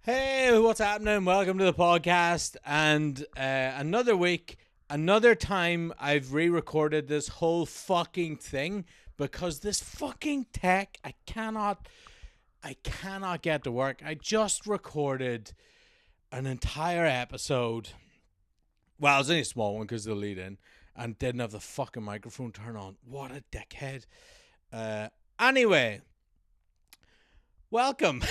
Hey, what's happening? Welcome to the podcast. And another week, another time I've re-recorded this whole fucking thing because this fucking tech I cannot get to work. I just recorded an entire episode. Well, it was only a small one because of the lead in, and didn't have the fucking microphone turned on. What a dickhead. Anyway, welcome.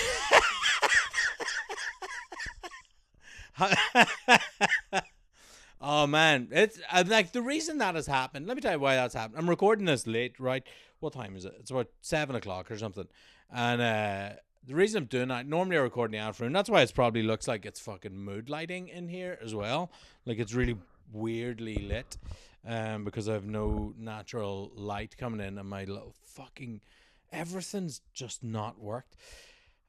Oh man, it's like the reason that has happened. Let me tell you why that's happened. I'm recording this late, right? What time is it? It's about 7 o'clock or something. And the reason I'm doing that, normally I record in the afternoon. That's why it probably looks like it's fucking mood lighting in here as well. Like it's really weirdly lit, because I have no natural light coming in, and my little fucking everything's just not worked.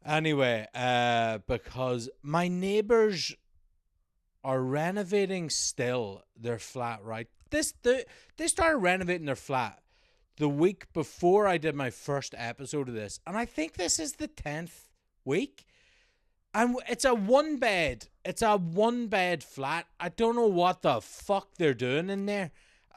Anyway, because my neighbors are renovating still their flat, right? They started renovating their flat the week before I did my first episode of this, and I think this is the 10th week. And it's a one bed. It's a one bed flat. I don't know what the fuck they're doing in there.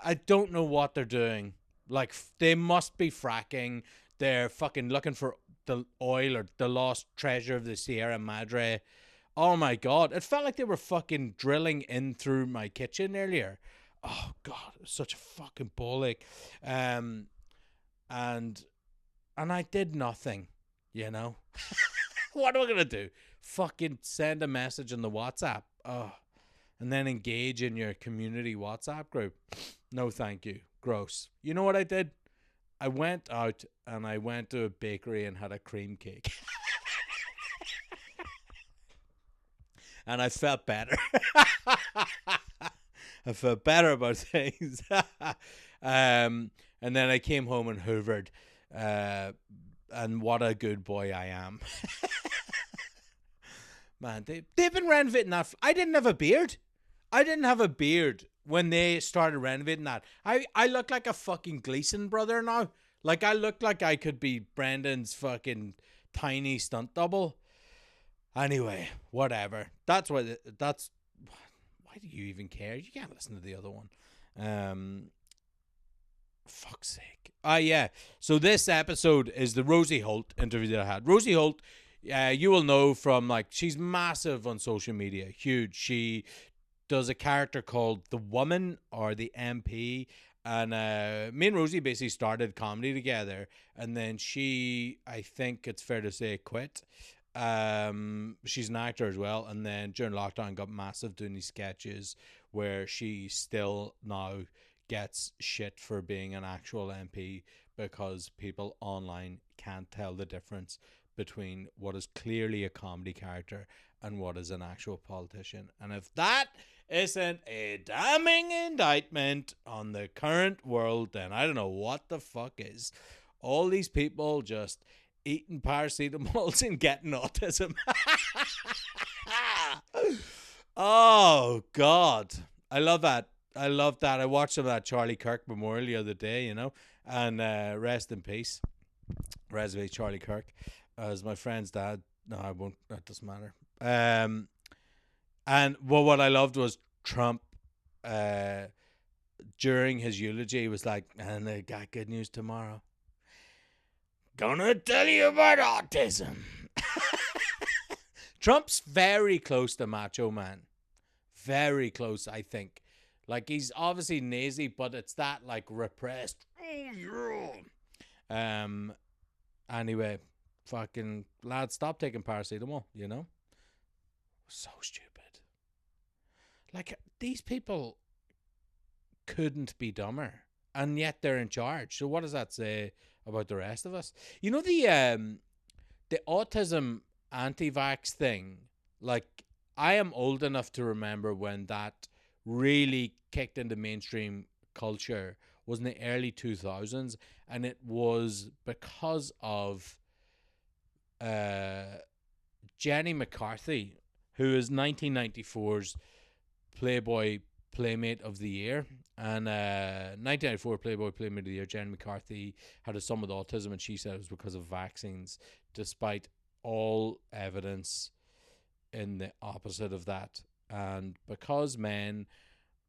I don't know what they're doing. Like, they must be fracking. They're fucking looking for the oil or the lost treasure of the Sierra Madre. Oh my god, it felt like they were fucking drilling in through my kitchen earlier. Oh god, it was such a fucking ball ache. And I did nothing, you know. What am I gonna do? Fucking send a message in the WhatsApp. Oh, and then engage in your community WhatsApp group. No, thank you. Gross. You know what I did? I went out and I went to a bakery and had a cream cake. And I felt better. I felt better about things. And then I came home and hoovered. And what a good boy I am. Man, they've been renovating that. I didn't have a beard. I didn't have a beard when they started renovating that. I look like a fucking Gleason brother now. Like, I look like I could be Brendan's fucking tiny stunt double. Anyway, whatever. That's why. That's why do you even care? You can't listen to the other one. Fuck's sake. Yeah. So this episode is the Rosie Holt interview that I had. Rosie Holt, you will know from, like, she's massive on social media, huge. She does a character called the Woman or the MP. And me and Rosie basically started comedy together, and then she, I think it's fair to say, quit. She's an actor as well, and then during lockdown got massive doing these sketches where she still now gets shit for being an actual MP because people online can't tell the difference between what is clearly a comedy character and what is an actual politician. And if that isn't a damning indictment on the current world, then I don't know what the fuck is. All these people just eating paracetamols and getting autism. Oh god, I love that. I love that. I watched some of that Charlie Kirk memorial the other day, you know, and rest in peace, Reservoir Charlie Kirk, as my friend's dad. No, I won't. That doesn't matter. And well, what I loved was Trump. During his eulogy, he was like, "And I got good news tomorrow. Gonna tell you about autism." Trump's very close to Macho Man. Very close, I think. Like, he's obviously nazy, but it's that, like, repressed. Oh, yeah. Anyway, fucking lads, stop taking paracetamol, you know? So stupid. Like, these people couldn't be dumber, and yet they're in charge. So what does that say about the rest of us? You know, the autism anti-vax thing, like, I am old enough to remember when that really kicked into mainstream culture was in the early 2000s, and it was because of Jenny McCarthy, who is 1994's Playboy Playmate of the Year. And 1994 Playboy Playmate of the Year, Jenny McCarthy had a son with autism, and she said it was because of vaccines, despite all evidence in the opposite of that. And because men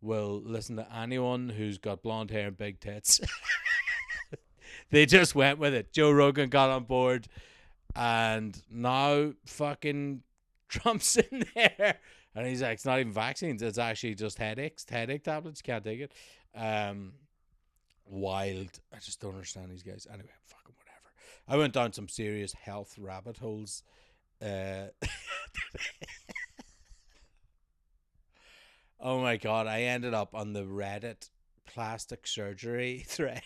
will listen to anyone who's got blonde hair and big tits, they just went with it. Joe Rogan got on board, and now fucking Trump's in there. And he's like, it's not even vaccines, it's actually just headache tablets. Can't take it. Wild. I just don't understand these guys. Anyway, fucking whatever. I went down some serious health rabbit holes. Oh my god, I ended up on the Reddit plastic surgery thread.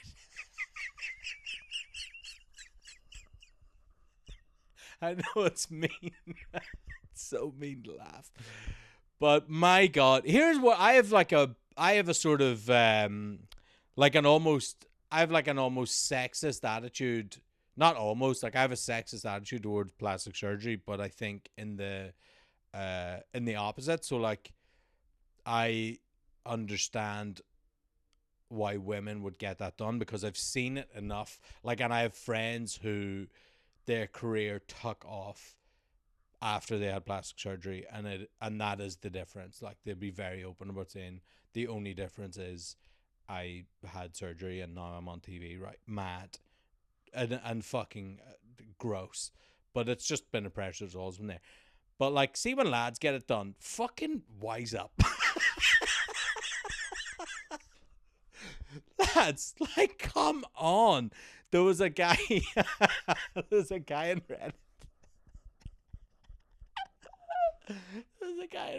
I know it's mean. It's so mean to laugh. But my god, here's what I have a sort of like an almost I have like an almost sexist attitude. Not almost, like I have a sexist attitude towards plastic surgery, but I think in the opposite. So like I understand why women would get that done because I've seen it enough. Like, and I have friends who their career took off after they had plastic surgery, and that is the difference. Like, they'd be very open about saying the only difference is I had surgery and now I'm on TV, right? Mad and fucking gross. But it's just been a pressure that's always been there. But like, see when lads get it done, fucking wise up. Lads, like, come on. There was a guy in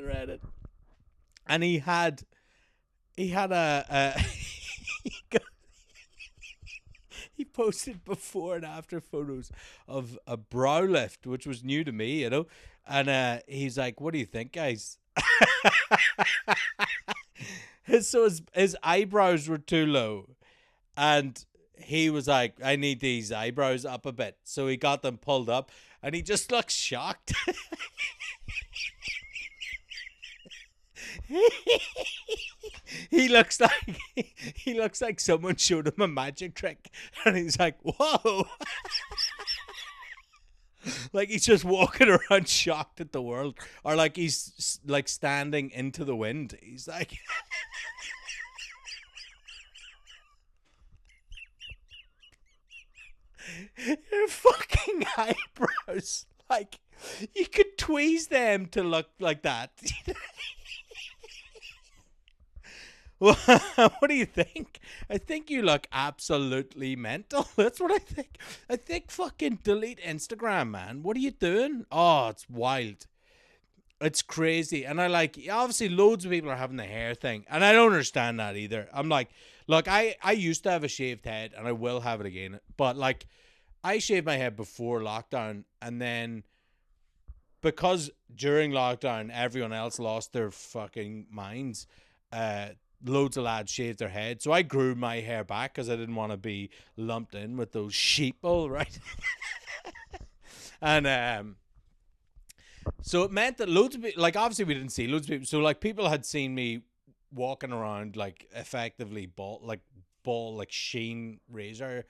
Reddit. And he had he posted before and after photos of a brow lift, which was new to me, you know. And he's like, "What do you think, guys?" his eyebrows were too low, and he was like, "I need these eyebrows up a bit." So he got them pulled up, and he just looks shocked. He looks like someone showed him a magic trick, and he's like, "Whoa!" Like he's just walking around shocked at the world, or like he's like standing into the wind. He's like, "Your fucking eyebrows, like you could tweeze them to look like that." Well, what do you think? I think you look absolutely mental. That's what I think. I think fucking delete Instagram, man. What are you doing? Oh, it's wild. It's crazy. And I like, obviously loads of people are having the hair thing. And I don't understand that either. I'm like, look, I used to have a shaved head and I will have it again. But like, I shaved my head before lockdown, and then because during lockdown everyone else lost their fucking minds, loads of lads shaved their head. So I grew my hair back because I didn't want to be lumped in with those sheeple, right? And so it meant that loads of people, like obviously we didn't see loads of people. So like people had seen me walking around like effectively bald, like sheen razor,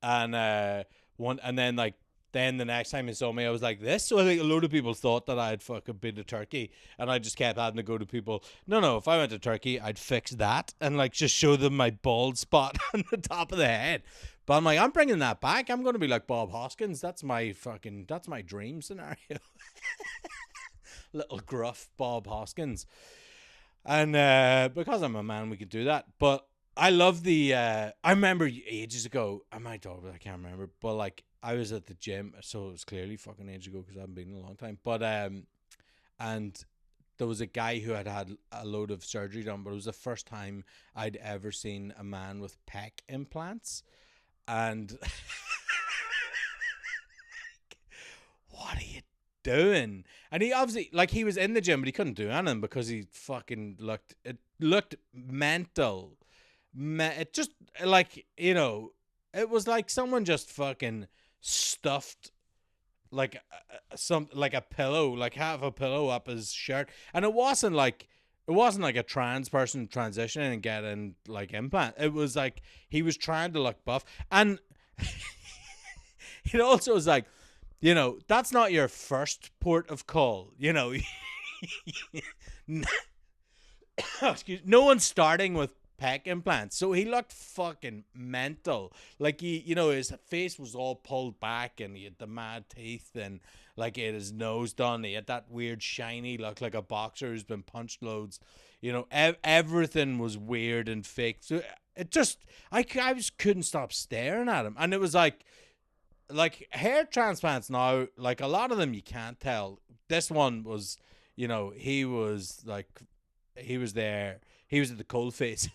and one, and then like then the next time he saw me, I was like this. So I think a load of people thought that I had fucking been to Turkey, and I just kept having to go to people. No, if I went to Turkey, I'd fix that and like just show them my bald spot on the top of the head. But I'm like, I'm bringing that back. I'm going to be like Bob Hoskins. That's my dream scenario. Little gruff Bob Hoskins. And because I'm a man, we could do that. But I love the. I remember ages ago. I might talk about it, I can't remember. But like, I was at the gym, so it was clearly fucking ages ago because I haven't been in a long time. But and there was a guy who had a load of surgery done, but it was the first time I'd ever seen a man with pec implants. And what are you doing? And he obviously, like, he was in the gym, but he couldn't do anything because he fucking looked mental. It just, like, you know, it was like someone just fucking stuffed like like a pillow, like half a pillow up his shirt. And it wasn't like a trans person transitioning and getting like implant. It was like he was trying to look buff. And it also was like, You know, that's not your first port of call. You know, no one's starting with pec implants. So he looked fucking mental. Like his face was all pulled back and he had the mad teeth and like he had his nose done. He had that weird shiny look like a boxer who's been punched loads. Everything was weird and fake. So it just, I just couldn't stop staring at him. And it was like hair transplants now, like a lot of them you can't tell. This one was, he was there. He was at the cold face.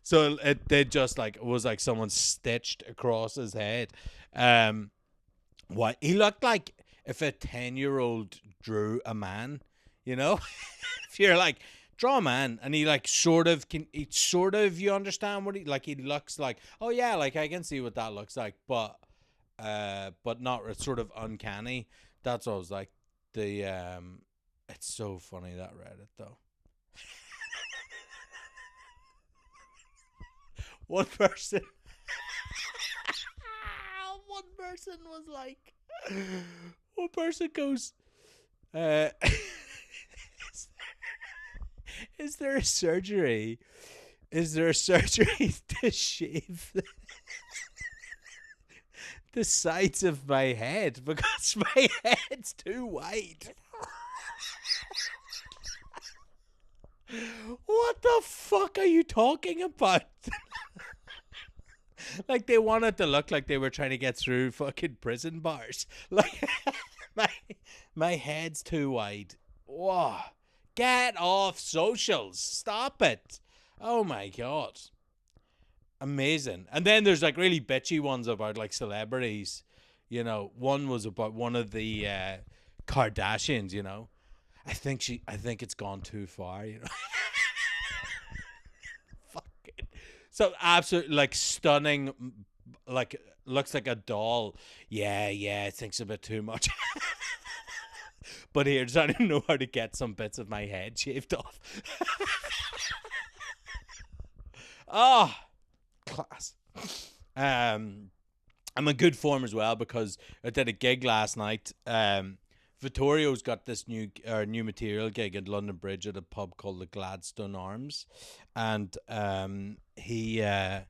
So it just like, it was like someone stitched across his head. What he looked like if a 10-year-old drew a man, if you're like, draw a man, and he like you understand what he looks like. Oh yeah, like I can see what that looks like, but not, it's sort of uncanny. That's what I was like. It's so funny, that Reddit though. One person was like, one person goes, is there a surgery to shave the sides of my head because my head's too wide? What the fuck are you talking about? Like they wanted to look like they were trying to get through fucking prison bars. Like my head's too wide. Whoa. Get off socials. Stop it. Oh my god. Amazing. And then there's like really bitchy ones about like celebrities. One was about one of the Kardashians, I think it's gone too far, Fucking. So absolutely like stunning, like looks like a doll. Yeah, it thinks a bit too much. But here, I don't know how to get some bits of my head shaved off. Oh, class. I'm in good form as well because I did a gig last night. Vittorio's got this new material gig at London Bridge at a pub called the Gladstone Arms, and he has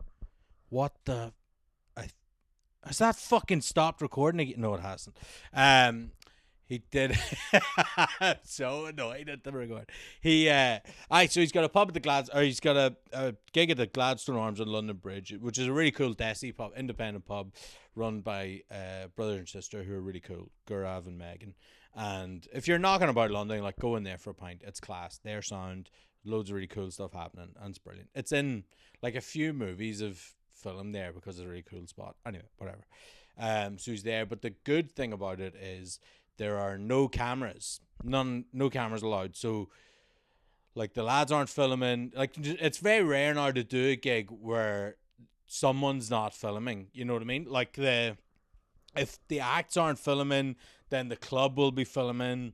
that fucking stopped recording again? No, it hasn't. He did. So annoyed at the record. So he's got a pub at he's got a gig at the Gladstone Arms on London Bridge, which is a really cool Desi pub, independent pub, run by brother and sister who are really cool, Gaurav and Megan. And if you're knocking about London, like go in there for a pint. It's class. Their sound, loads of really cool stuff happening, and it's brilliant. It's in like a few movies of film there because it's a really cool spot. Anyway, whatever. So he's there, but the good thing about it is there are no cameras, no cameras allowed. So like the lads aren't filming. Like it's very rare now to do a gig where someone's not filming. You know what I mean? Like if the acts aren't filming, then the club will be filming.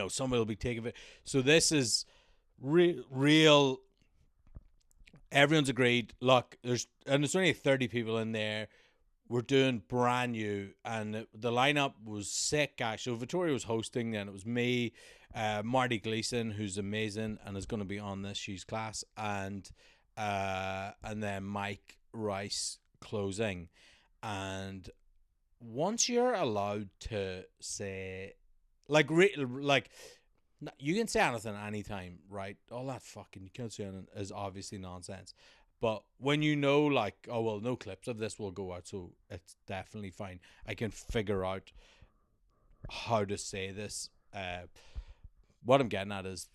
Somebody will be taking it. So this is real. Everyone's agreed. Look, there's only 30 people in there. We're doing brand new, and the lineup was sick. Actually, Vittoria was hosting, and it was me, Marty Gleason, who's amazing and is going to be on this. She's class, and then Mike Rice closing. And once you're allowed to say, like you can say anything anytime, right? All that fucking you can't say anything is obviously nonsense. But when like, oh, well, no clips of this will go out, so it's definitely fine. I can figure out how to say this. What I'm getting at is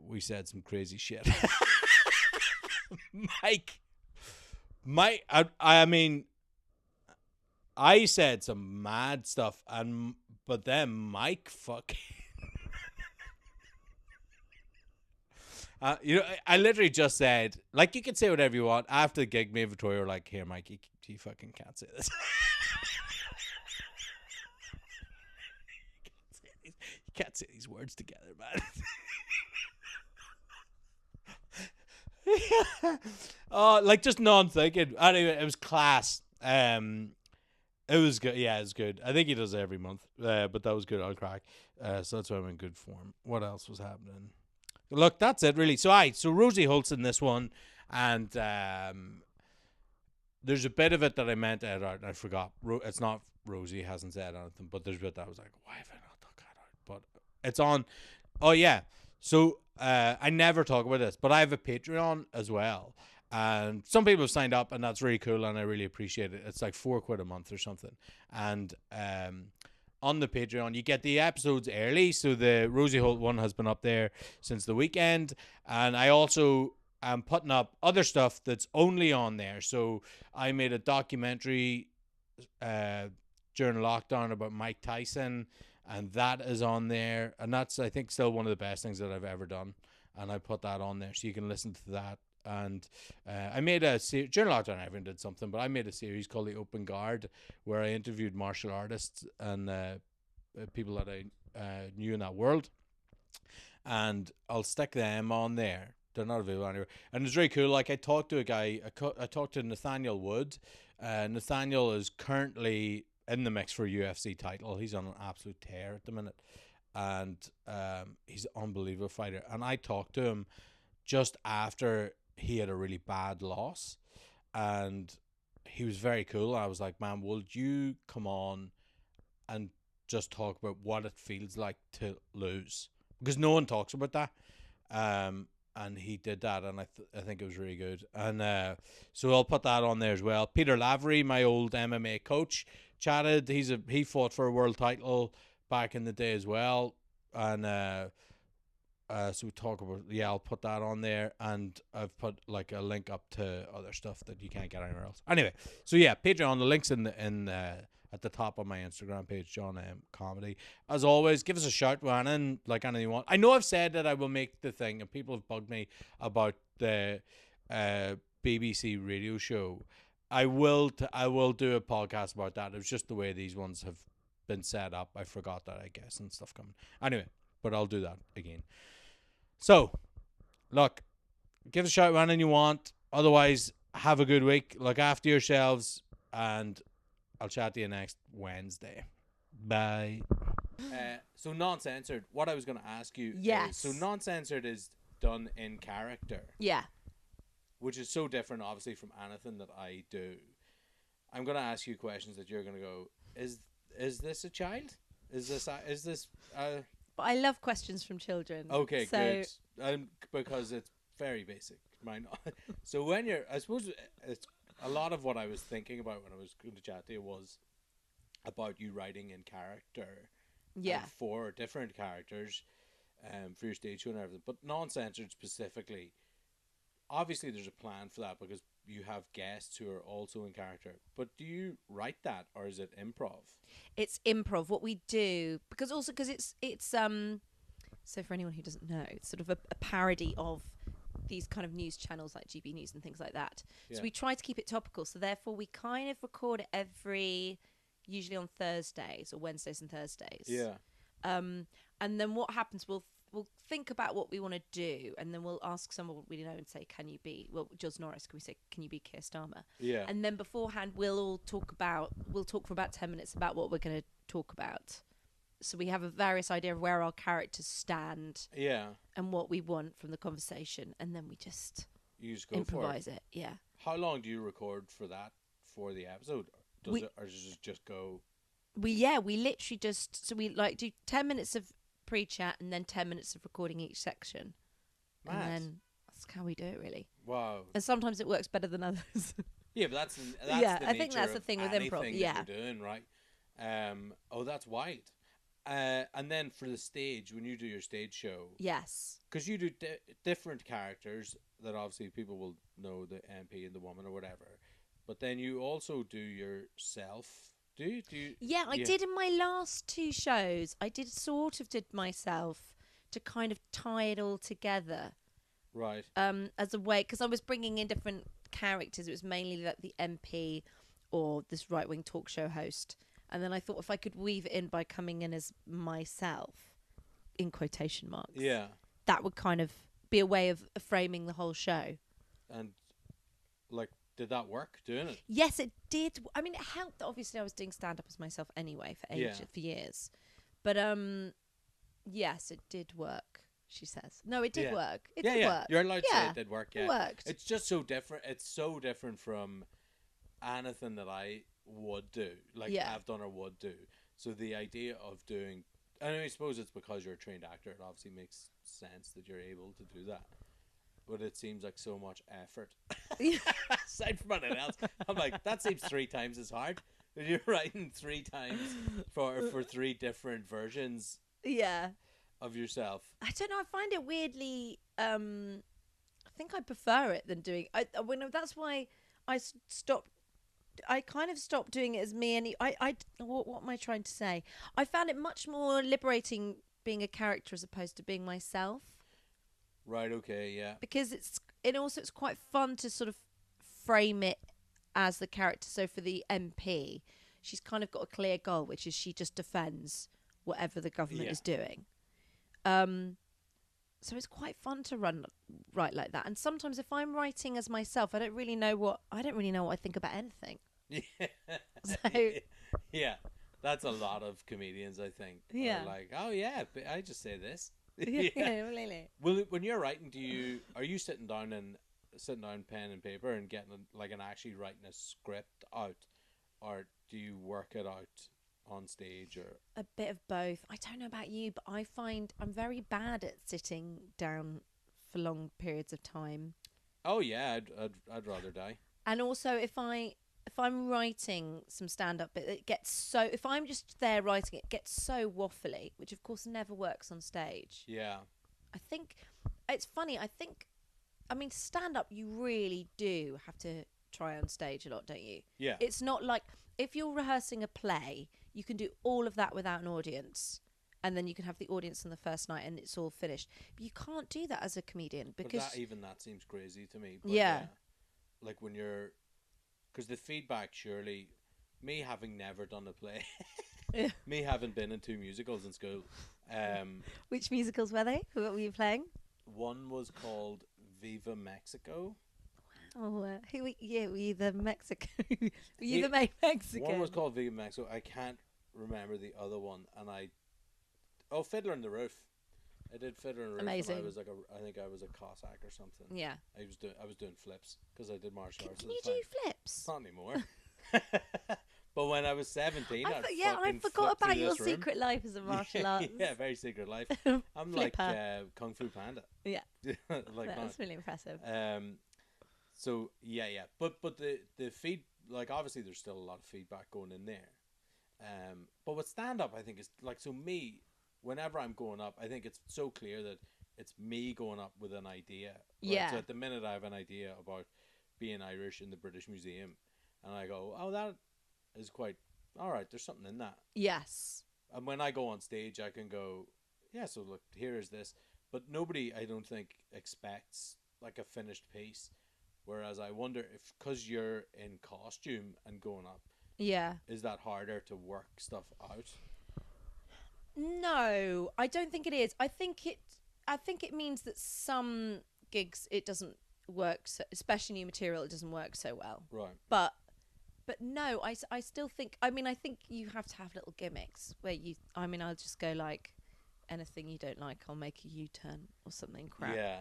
we said some crazy shit. I mean, I said some mad stuff, but then Mike fucking... I literally just said, like, you can say whatever you want. After the gig, me and Victoria were like, here, Mike, you fucking can't say this. You can't say these words together, man. Oh, like, just non-thinking. Anyway, it was class. It was good. Yeah, it was good. I think he does it every month. But that was good. I'll crack. So that's why I'm in good form. What else was happening? Look, that's it really. So Rosie Holt's in this one, and there's a bit of it that I meant to edit out and I forgot. It's not Rosie hasn't said anything, but there's a bit that I was like, why have I not took that out? But it's on. Oh yeah. So I never talk about this, but I have a Patreon as well. And some people have signed up, and that's really cool, and I really appreciate it. It's like £4 a month or something. And on the Patreon, you get the episodes early. So the Rosie Holt one has been up there since the weekend. And I also am putting up other stuff that's only on there. So I made a documentary during lockdown about Mike Tyson, and that is on there. And that's, I think, still one of the best things that I've ever done. And I put that on there so you can listen to that. And I made a during lockdown. I did something, but I made a series called The Open Guard, where I interviewed martial artists and people that I knew in that world, and I'll stick them on there. They're not available anywhere, and it's really cool. Like I talked to a guy. I talked to Nathaniel Wood. Nathaniel is currently in the mix for a UFC title. He's on an absolute tear at the minute, and he's an unbelievable fighter. And I talked to him just after he had a really bad loss, and he was very cool. I was like, man, would you come on and just talk about what it feels like to lose? Because no one talks about that. And he did that, and I think it was really good. And so I'll put that on there as well. Peter Lavery, my old MMA coach, chatted. He fought for a world title back in the day as well. And so we talk about, I'll put that on there, and I've put like a link up to other stuff that you can't get anywhere else. Anyway, so yeah, Patreon, the links in at the top of my Instagram page, John M Comedy. As always, give us a shout, Rhiannon, like anything you want. I know I've said that I will make the thing, and people have bugged me about the BBC radio show. I will do a podcast about that. It was just the way these ones have been set up. I forgot that, I guess, and stuff coming. Anyway, but I'll do that again. So, look, give us a shout when you want. Otherwise, have a good week. Look after yourselves, and I'll chat to you next Wednesday. Bye. So non-censored. What I was going to ask you is, so non-censored is done in character. Yeah. Which is so different, obviously, from anything that I do. I'm going to ask you questions that you're going to go, is this a child? Is this But I love questions from children. Okay, good. Because it's very basic. So when I suppose it's a lot of what I was thinking about when I was going to chat to you was about you writing in character. Yeah. For different characters, for your stage show and everything. But non-censored specifically, obviously there's a plan for that because you have guests who are also in character. But do you write that, or is it improv? It's improv. What we do, because it's so for anyone who doesn't know, it's sort of a parody of these kind of news channels like GB News and things like that. Yeah. So we try to keep it topical. So therefore we kind of record it usually on Thursdays or Wednesdays and Thursdays. Yeah. And then what happens, we'll think about what we want to do, and then we'll ask someone we know and say, can you be, Jules Norris, can we say, can you be Keir Starmer? Yeah. And then beforehand, we'll talk for about 10 minutes about what we're going to talk about. So we have a various idea of where our characters stand. Yeah. And what we want from the conversation, and then we just go improvise it. Yeah. How long do you record for the episode? Or does it just go? We literally just, so we like do 10 minutes of pre-chat and then 10 minutes of recording each section. Mad. And then that's how we do it, really. Wow. And sometimes it works better than others. Yeah, but that's I think that's the thing with improv. Yeah. You're doing, right? That's wild. And then for the stage, when you do your stage show, yes, because you do different characters that obviously people will know, the MP and the woman or whatever, but then you also do yourself. Do you? Yeah, I did in my last two shows. I did myself to kind of tie it all together. Right. As a way, because I was bringing in different characters. It was mainly like the MP or this right-wing talk show host. And then I thought if I could weave it in by coming in as myself, in quotation marks. Yeah. That would kind of be a way of framing the whole show. And, like, did that work doing it? Yes, it did. I mean, it helped that obviously I was doing stand-up as myself anyway for for years. But yes, it did work. She says, "No, it did work. It did work. You're allowed to say it did work. Yeah, it worked. It's just so different. It's so different from anything that I would do, like I've done or would do. So the idea of doing, and I suppose it's because you're a trained actor. It obviously makes sense that you're able to do that. But it seems like so much effort. Aside from anything else, I'm like, that seems 3 times as hard. You're writing 3 times for 3 different versions. Yeah. Of yourself. I don't know. I find it weirdly. I think I prefer it than doing. That's why I stopped. I kind of stopped doing it as me. And what am I trying to say? I found it much more liberating being a character as opposed to being myself. Right. Okay. Yeah. Because it's quite fun to sort of frame it as the character. So for the MP, she's kind of got a clear goal, which is she just defends whatever the government is doing. So it's quite fun to write like that. And sometimes if I'm writing as myself, I don't really know what I think about anything. Yeah. So yeah, that's a lot of comedians, I think. Yeah. Are like, oh yeah, but I just say this. Yeah, really. Well, when you're writing, are you sitting down pen and paper and getting actually writing a script out, or do you work it out on stage? Or a bit of both. I don't know about you, but I find I'm very bad at sitting down for long periods of time. Oh yeah, I'd rather die. And also if I'm writing some stand-up, it gets so... If I'm just there writing, it gets so waffly, which of course never works on stage. Yeah. I think... It's funny, stand-up, you really do have to try on stage a lot, don't you? Yeah. It's not like... If you're rehearsing a play, you can do all of that without an audience. And then you can have the audience on the first night and it's all finished. But you can't do that as a comedian because... But that seems crazy to me. But yeah. Like when you're... Because the feedback, surely, me having never done a play, me having been in 2 musicals in school. Which musicals were they? What were you playing? One was called Viva Mexico. Oh, were you the Mexico? Were you the main Mexican? One was called Viva Mexico. I can't remember the other one. And Fiddler on the Roof. I did Fiddler on the Roof. Amazing. And I think I was a Cossack or something. Yeah. I was doing flips because I did martial arts. Can you do flips? Not anymore. But when I was 17, I forgot about your secret life as a martial arts. Yeah, very secret life. I'm like Kung Fu Panda. Yeah. That's really impressive. So yeah. But the feed, like, obviously there's still a lot of feedback going in there. But with stand up, I think it's like, so me, whenever I'm going up, I think it's so clear that it's me going up with an idea. Right? Yeah. So at the minute I have an idea about being Irish in the British Museum, and I go, oh, that is quite all right. There's something in that. Yes. And when I go on stage, I can go, yeah. So look, here is this. But nobody, I don't think, expects like a finished piece. Whereas I wonder if, because you're in costume and going up, yeah, is that harder to work stuff out? No, I don't think it is. I think it means that some gigs it doesn't work, especially new material, it doesn't work so well. Right. But no, I still think. I think you have to have little gimmicks where I'll just go like, anything you don't like, I'll make a U-turn or something crap. Yeah.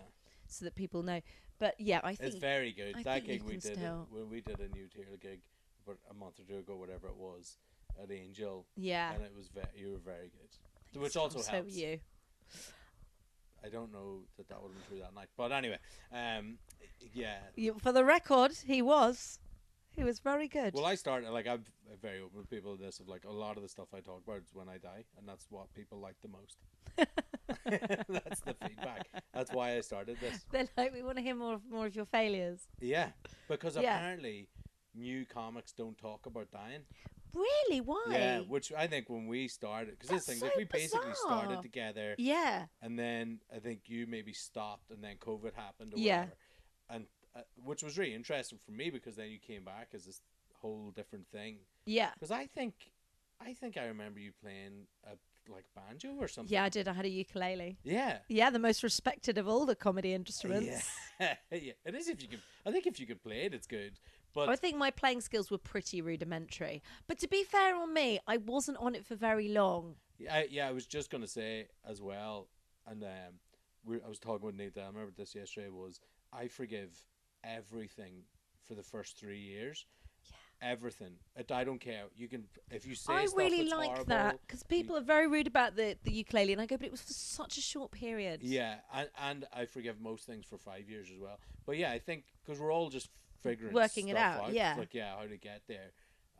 So that people know. But yeah, I think it's very good. That gig we did when we did a new tier gig about a month or two ago, whatever it was, at Angel. Yeah. And it was you were very good. Which also helps. So were you. I don't know that would have been true that night, but anyway, yeah. For the record, he was very good. Well, I started I'm very open with people. This of like a lot of the stuff I talk about is when I die, and that's what people like the most. That's the feedback. That's why I started this. They're like, we want to hear more of your failures. Yeah, because apparently new comics don't talk about dying. Really? Why? Yeah, which I think when we started, because this thing, so like, we basically started together. Yeah. And then I think you maybe stopped, and then COVID happened or yeah. whatever. And which was really interesting for me, because then you came back as this whole different thing. Yeah. Because I think I remember you playing a like banjo or something. Yeah, I did. I had a ukulele. Yeah. Yeah, the most respected of all the comedy instruments. Yeah. Yeah. It is if you can. I think if you can play it, it's good. But I think my playing skills were pretty rudimentary. But to be fair on me, I wasn't on it for very long. I was just gonna say as well, and I was talking with Nate. I remember this yesterday. Was I forgive everything for the first 3 years? Everything. I don't care. You can if you say I stuff really that's like horrible, that because people are very rude about the ukulele, and I go, but it was for such a short period. Yeah, and I forgive most things for 5 years as well. But yeah, I think because we're all just figuring Working it stuff out, yeah. Like how to get there,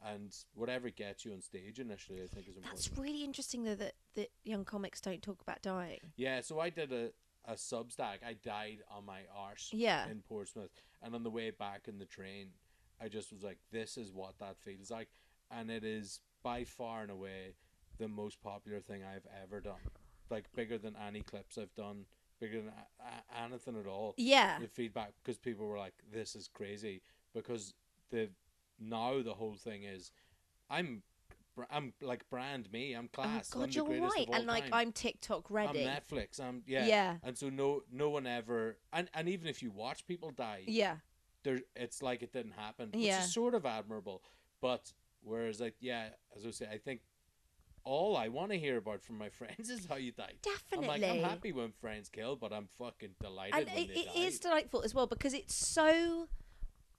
and whatever gets you on stage initially, I think is important. That's really interesting though that young comics don't talk about dying. Yeah, so I did a Substack. I died on my arse Yeah. in Portsmouth, and on the way back in the train, I just was like, "This is what that feels like," and it is by far and away the most popular thing I've ever done. Like bigger than any clips I've done, bigger than anything at all. Yeah. The feedback because people were like, "This is crazy," because the whole thing is, I'm like brand me. I'm class. Oh God, I'm the you're greatest right. of all And like time. I'm TikTok ready. I'm Netflix. Yeah. And so no one ever and even if you watch people die, Yeah. it's like it didn't happen, which Yeah. is sort of admirable. But whereas like as I say, I think all I want to hear about from my friends is how you died. Definitely. I'm happy when friends kill, but I'm fucking delighted And when they it died. is delightful as well because it's so.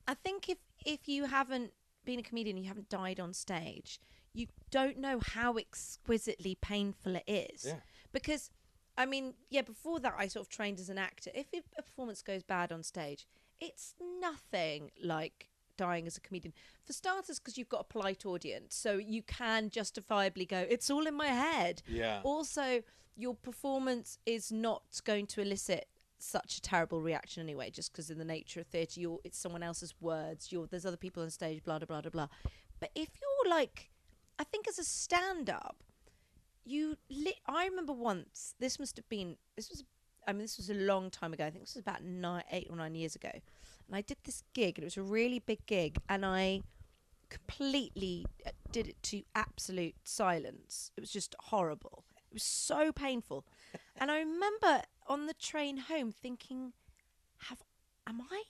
I think if you haven't been a comedian, you haven't died on stage, you don't know how exquisitely painful it is. Yeah. Because, I mean, before that, I sort of trained as an actor. If a performance goes bad on stage, it's nothing like dying as a comedian. For starters, because you've got a polite audience, so you can justifiably go, it's all in my head. Yeah. Also, your performance is not going to elicit such a terrible reaction anyway, just because in the nature of theatre, it's someone else's words. There's other people on stage, blah, blah, blah, blah, blah. But if you're like, I think as a stand-up, I remember once, this was a long time ago. I think this was about 8 or 9 years ago. And I did this gig, and it was a really big gig, and I completely did it to absolute silence. It was just horrible. It was so painful. And I remember on the train home thinking, have I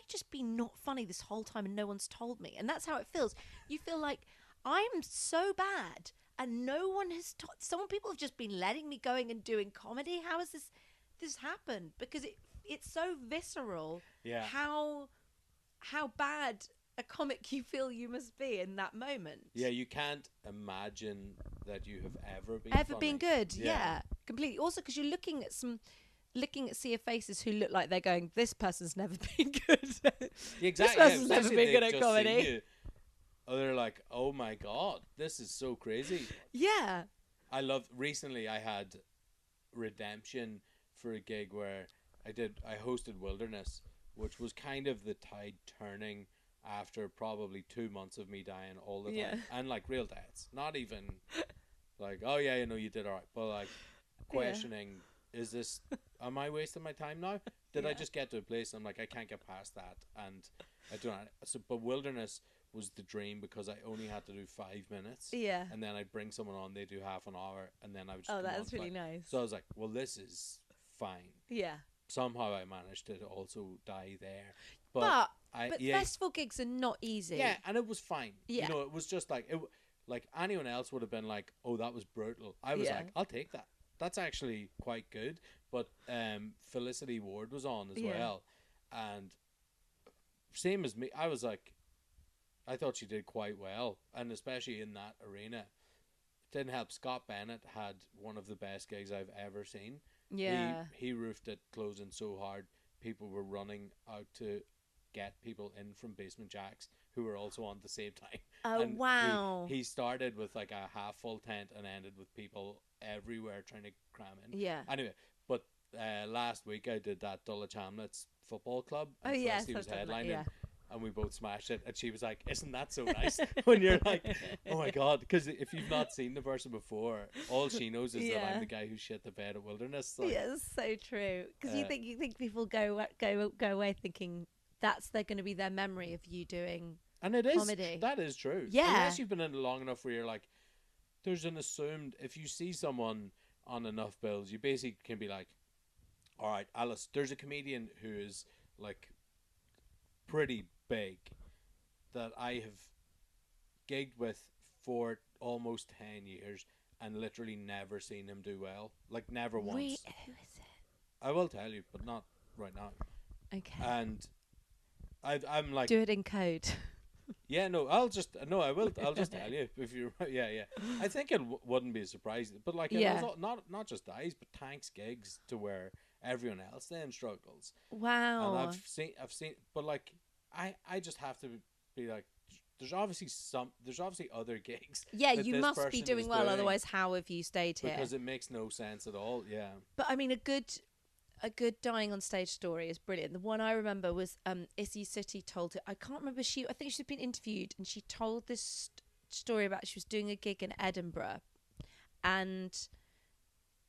just been not funny this whole time and no one's told me? And that's how it feels. You feel like I'm so bad and no one has people have just been letting me going and doing comedy. How has this happened? Because it's so visceral. Yeah. How bad a comic you feel you must be in that moment. Yeah, you can't imagine that you have ever been good. Yeah, completely. Also, because you're looking at sea of faces who look like they're going, this person's never been good. Exactly. This person's never been good at comedy. They're like, oh my God, this is so crazy. Yeah. Recently I had redemption for a gig where I hosted Wilderness, which was kind of the tide turning after probably 2 months of me dying all the time. And like real deaths, not even like, oh yeah, you did all right, but like questioning, am I wasting my time now? Did I just get to a place and I'm like, I can't get past that, and I don't know. So, but Wilderness was the dream because I only had to do 5 minutes. Yeah. And then I'd bring someone on, they do half an hour, and then I would just that's really nice. So I was like, well, this is fine. Yeah. Somehow I managed to also die there. But festival gigs are not easy. Yeah, and it was fine. Yeah. It was just like like anyone else would have been like, oh, that was brutal. I was like, I'll take that. That's actually quite good. But Felicity Ward was on as well. And same as me, I was like, I thought she did quite well. And especially in that arena. It didn't help. Scott Bennett had one of the best gigs I've ever seen. Yeah. He roofed it closing so hard. People were running out to get people in from Basement Jacks who were also on at the same time. Oh, and wow. He started with like a half full tent and ended with people everywhere trying to cram in. Yeah. Anyway, but last week I did that Dulwich Hamlets football club. And Felicity was headlining. And we both smashed it, and she was like, isn't that so nice? When you're like, oh my God, because if you've not seen the person before, all she knows is that I'm the guy who shit the bed at Wilderness. Like, yeah, it's so true. Because you think people go away thinking they're going to be their memory of you doing and it is comedy. That is true. Yeah. Unless you've been in it long enough where you're like, there's an assumed, if you see someone on enough bills, you basically can be like, all right, Alice, there's a comedian who is like pretty big that I have gigged with for almost 10 years and literally never seen him do well. Like, never once. Who is it? I will tell you, but not right now. Okay. And I'm like, do it in code. yeah, no, I will. I'll just tell you if you're right. Yeah, yeah. I think it wouldn't be a surprise, but like, it was not just Dice, but Tanks gigs to where everyone else then struggles. Wow. And I've seen, but like, I just have to be like, there's obviously other gigs. Yeah, that you this must be person doing is well, otherwise how have you stayed here? Because it makes no sense at all. Yeah. But I mean, a good dying on stage story is brilliant. The one I remember was Issy City told it. I can't remember. I think she'd been interviewed and she told this story about she was doing a gig in Edinburgh and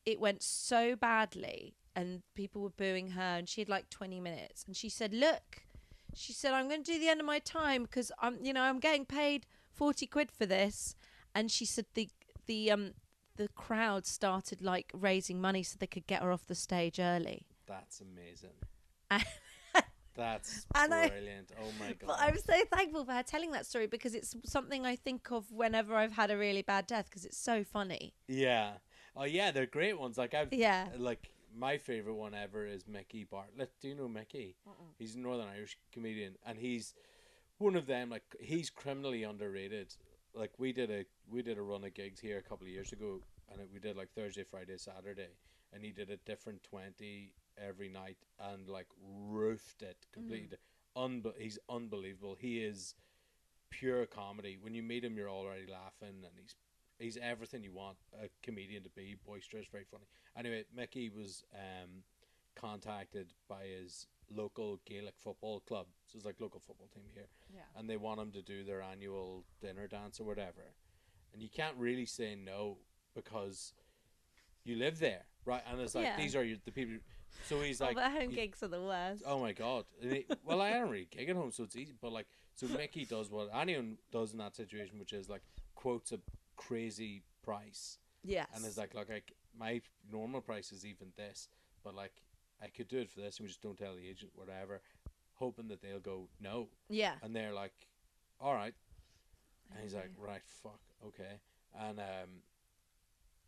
it went so badly and people were booing her and she had like 20 minutes and she said, look, I'm going to do the end of my time because I'm getting paid 40 quid for this. And she said the crowd started like raising money so they could get her off the stage early. That's amazing. That's brilliant. Oh my God. But I'm so thankful for her telling that story because it's something I think of whenever I've had a really bad death because it's so funny. Yeah. Oh yeah, they're great ones. Like like my favorite one ever is Mickey Bartlett. Do you know Mickey? He's a Northern Irish comedian and he's one of them. Like, he's criminally underrated. Like, we did a run of gigs here a couple of years ago, and we did like Thursday, Friday, Saturday, and he did a different 20 every night, and like roofed it completely. He's unbelievable. He is pure comedy. When you meet him, you're already laughing, and he's everything you want a comedian to be: boisterous, very funny. Anyway, Mickey was contacted by his local Gaelic football club, so it's like local football team here, and they want him to do their annual dinner dance or whatever, and you can't really say no because you live there, right? And it's like these are the people. So he's like, the home gigs are the worst. Oh my God! Well, I don't really gig at home, so it's easy. But like, so Mickey does what anyone does in that situation, which is like quotes a crazy price. Yes. And it's like my normal price is even this, but like, I could do it for this, and we just don't tell the agent, whatever, hoping that they'll go no. Yeah. And they're like, all right. And he's like, right, fuck, okay. And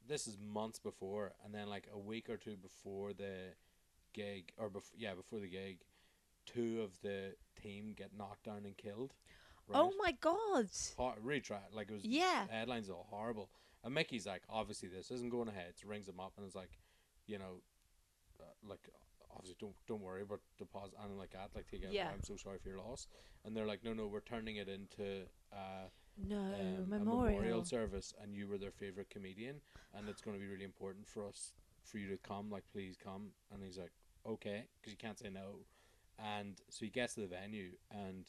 this is months before, and then like a week or two before the gig, before the gig, two of the team get knocked down and killed. Right? Oh my God. Really tried. Like, it was headlines all horrible. And Mickey's like, obviously this isn't going ahead. So rings him up and it's like, like, obviously don't worry about deposit and like that, like, take it. I'm so sorry for your loss. And they're like, no, we're turning it into a memorial service, and you were their favorite comedian, and it's going to be really important for you to come. Like, please come. And he's like, okay, because you can't say no. And so he gets to the venue, and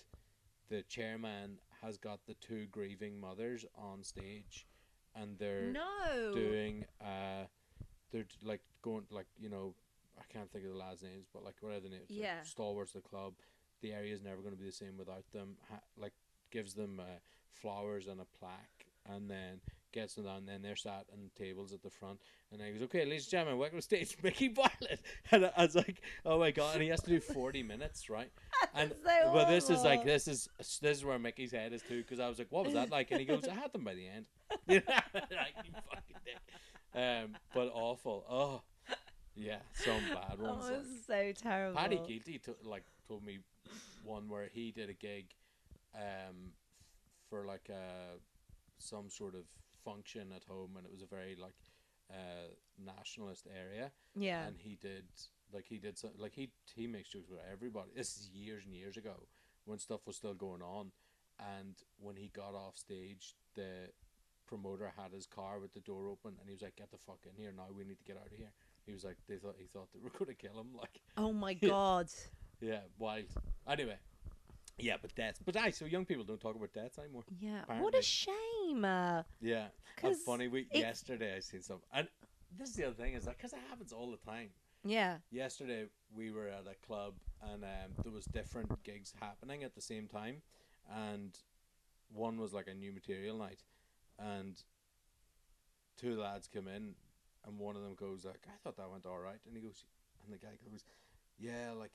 the chairman has got the two grieving mothers on stage, and they're doing they're like going, like, I can't think of the lads' names, but like whatever the names, like stalwarts of the club. The area is never going to be the same without them. Like, gives them flowers and a plaque, and then gets them down. And then they're sat on tables at the front, and then he goes, "Okay, ladies and gentlemen, welcome to stage, Mickey Bartlett." And I was like, "Oh my God!" And he has to do 40 minutes, right? And so but this is where Mickey's head is too, because I was like, "What was that like?" And he goes, "I had them by the end." Like, you fucking dick. But awful. Oh. Yeah, some bad ones. Oh, it's so terrible. Paddy Keelty told me one where he did a gig for like some sort of function at home, and it was a very like nationalist area. Yeah. And he makes jokes about everybody. This is years and years ago when stuff was still going on, and when he got off stage, the promoter had his car with the door open, and he was like, "Get the fuck in here now, we need to get out of here." He was like, he thought they were going to kill him. Like, oh my God. Yeah, wild. Anyway, yeah, but deaths. But so young people don't talk about deaths anymore. Yeah, apparently. What a shame. Yeah, that's funny. Yesterday I seen something, and this is the other thing, is like, because it happens all the time. Yeah. Yesterday we were at a club, and there was different gigs happening at the same time, and one was like a new material night, and two lads come in. And one of them goes like, "I thought that went all right," and the guy goes, "Yeah, like,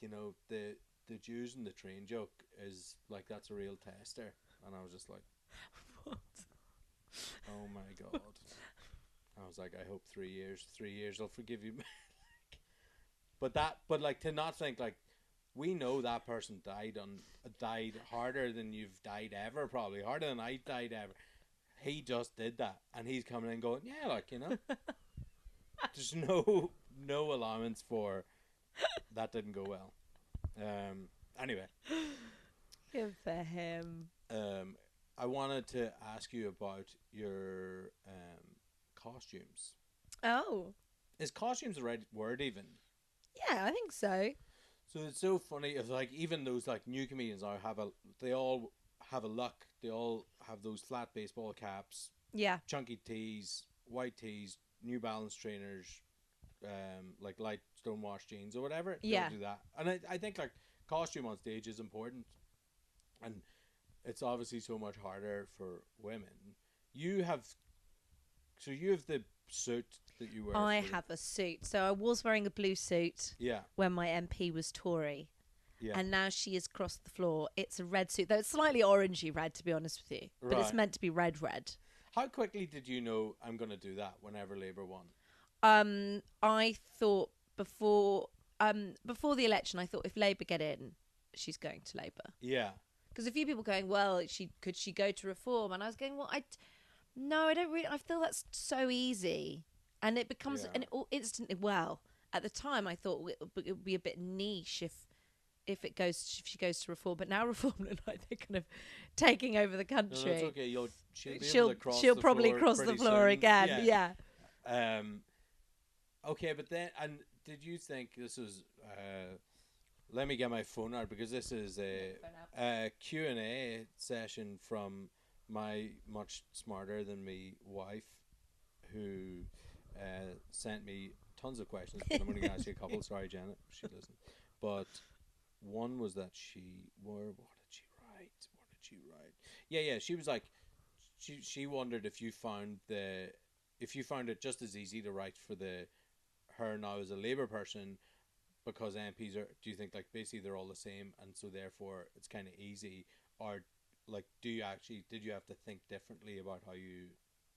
the the Jews and the train joke is like that's a real tester, and I was just like, What? oh my god. I was like, I hope 3 years I'll forgive you. but like to not think like we know that person died harder than you've died ever, probably harder than I died ever. He just did that, and he's coming in going, yeah, like, you know, there's no allowance for that didn't go well. Anyway, Good for him. I wanted to ask you about your costumes. Oh, Is costumes the right word even? yeah, I think so. So it's so funny. It's like even those like new comedians now they all have a look. They all have those flat baseball caps, Yeah. chunky tees, white tees, New Balance trainers, like light stonewashed jeans or whatever. They Yeah. all do that, and I think like costume on stage is important, and it's obviously so much harder for women. You have the suit that you wear. I have a suit. So I was wearing a blue suit Yeah. when my MP was Tory. Yeah. And now she has crossed the floor. It's a red suit, though it's slightly orangey red, to be honest with you. But it's Right. meant to be red. How quickly did you know I'm going to do that whenever Labour won? I thought before the election, I thought if Labour get in, she's going to Labour. Yeah. Because a few people going, well, could she go to Reform? And I was going, well, no, I don't really. I feel that's so easy, and it becomes instantly. Well, at the time, I thought it would be a bit niche if she goes to Reform. But now Reform look like they're kind of taking over the country. No, it's okay. She'll probably cross the floor again. Yeah. Okay, but then, and did you think this was? Let me get my phone out because this is a Q&A session from my much smarter than me wife, who sent me tons of questions. But I'm only going to ask you a couple. Sorry, Janet, she doesn't. But one was that what did she write? Yeah. She was like, she wondered if you found it just as easy to write for her now as a Labour person, because MPs do you think like basically they're all the same and so therefore it's kind of easy, or like did you have to think differently about how you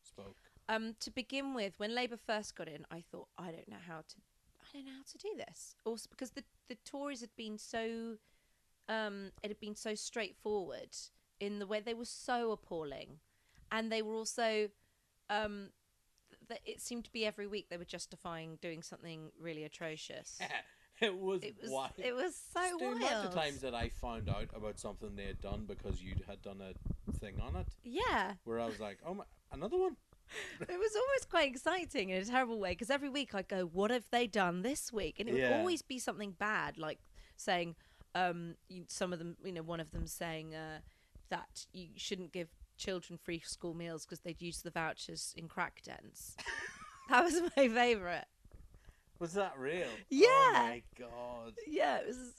spoke? To begin with, when Labour first got in, I thought I don't know how to do this. Also because the Tories had been so it had been so straightforward in the way they were so appalling, and they were also it seemed to be every week they were justifying doing something really atrocious. It was wild. It was so wild. The amount of times that I found out about something they had done because you had done a thing on it. Yeah. Where I was like, oh my, another one. It was almost quite exciting in a terrible way, because every week I'd go, what have they done this week? And it would always be something bad, like saying, some of them, one of them saying that you shouldn't give children free school meals because they'd use the vouchers in crack dens. That was my favourite. Was that real? Yeah. Oh my god. Yeah, it was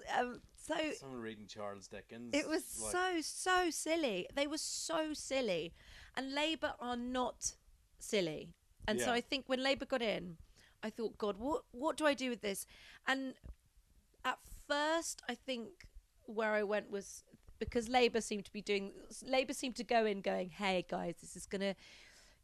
so. Someone reading Charles Dickens. It was so silly. They were so silly, and Labour are not silly. And so I think when Labour got in, I thought, God, what do I do with this? And at first, I think where I went was because Labour seemed to go in going, hey guys, this is gonna.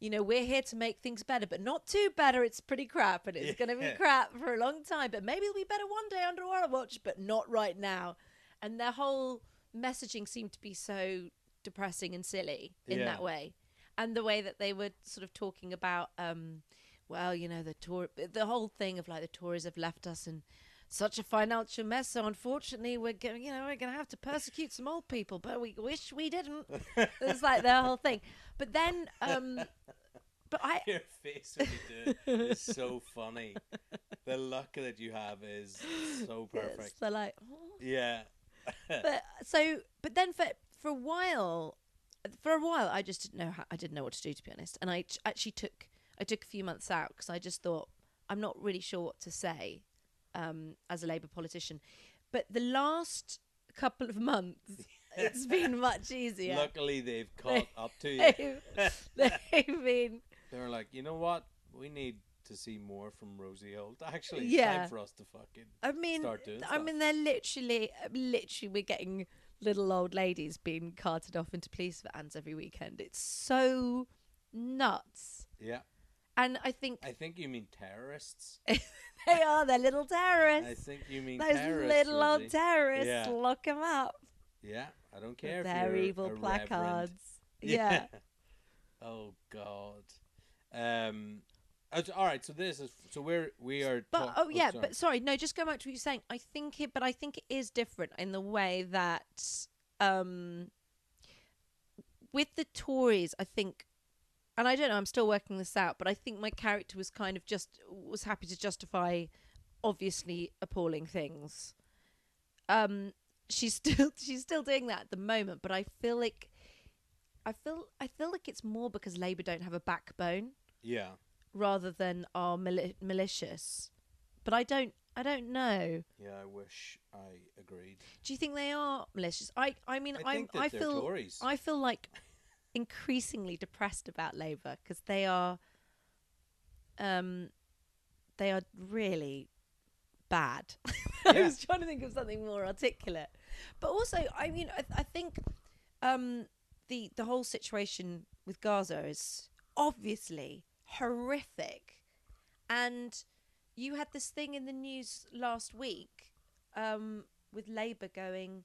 We're here to make things better, but not too better. It's pretty crap, and it's going to be crap for a long time. But maybe it'll be better one day under our watch, but not right now. And their whole messaging seemed to be so depressing and silly in that way. And the way that they were sort of talking about, the whole thing of like the Tories have left us in such a financial mess. So unfortunately, we're going to have to persecute some old people, but we wish we didn't. It's like their whole thing. But then, your face when you do it is so funny. The luck that you have is so perfect. Yes, they're like, oh. Yeah. But then for a while, I just didn't know I didn't know what to do, to be honest. And I actually took a few months out because I just thought I'm not really sure what to say as a Labour politician. But the last couple of months, it's been much easier. Luckily, they've caught up to you. They've been. They were like, you know what? We need to see more from Rosie Holt. Actually, it's Yeah. time for us to fucking start doing I stuff. mean, they're literally, we're getting little old ladies being carted off into police vans every weekend. It's so nuts. Yeah. And I think you mean terrorists. they are. They're little terrorists. I think you mean those terrorists, little old Rosie. terrorists. Yeah. Lock them up. Yeah, I don't With care if their you're evil a placards. reverend. Yeah. Oh God. All right. So this is we are. But but sorry, no. Just go back to what you're saying. I think it is different in the way that with the Tories, I think, and I don't know, I'm still working this out, but I think my character was kind of was happy to justify obviously appalling things. She's still doing that at the moment, but I feel like it's more because Labour don't have a backbone. Yeah. Rather than are malicious, but I don't know. Yeah, I wish I agreed. Do you think they are malicious? I mean, I feel Tories. I feel like increasingly depressed about Labour because they are really bad. Yeah. I was trying to think of something more articulate, but also, I mean, I think the whole situation with Gaza is obviously horrific, and you had this thing in the news last week with Labour going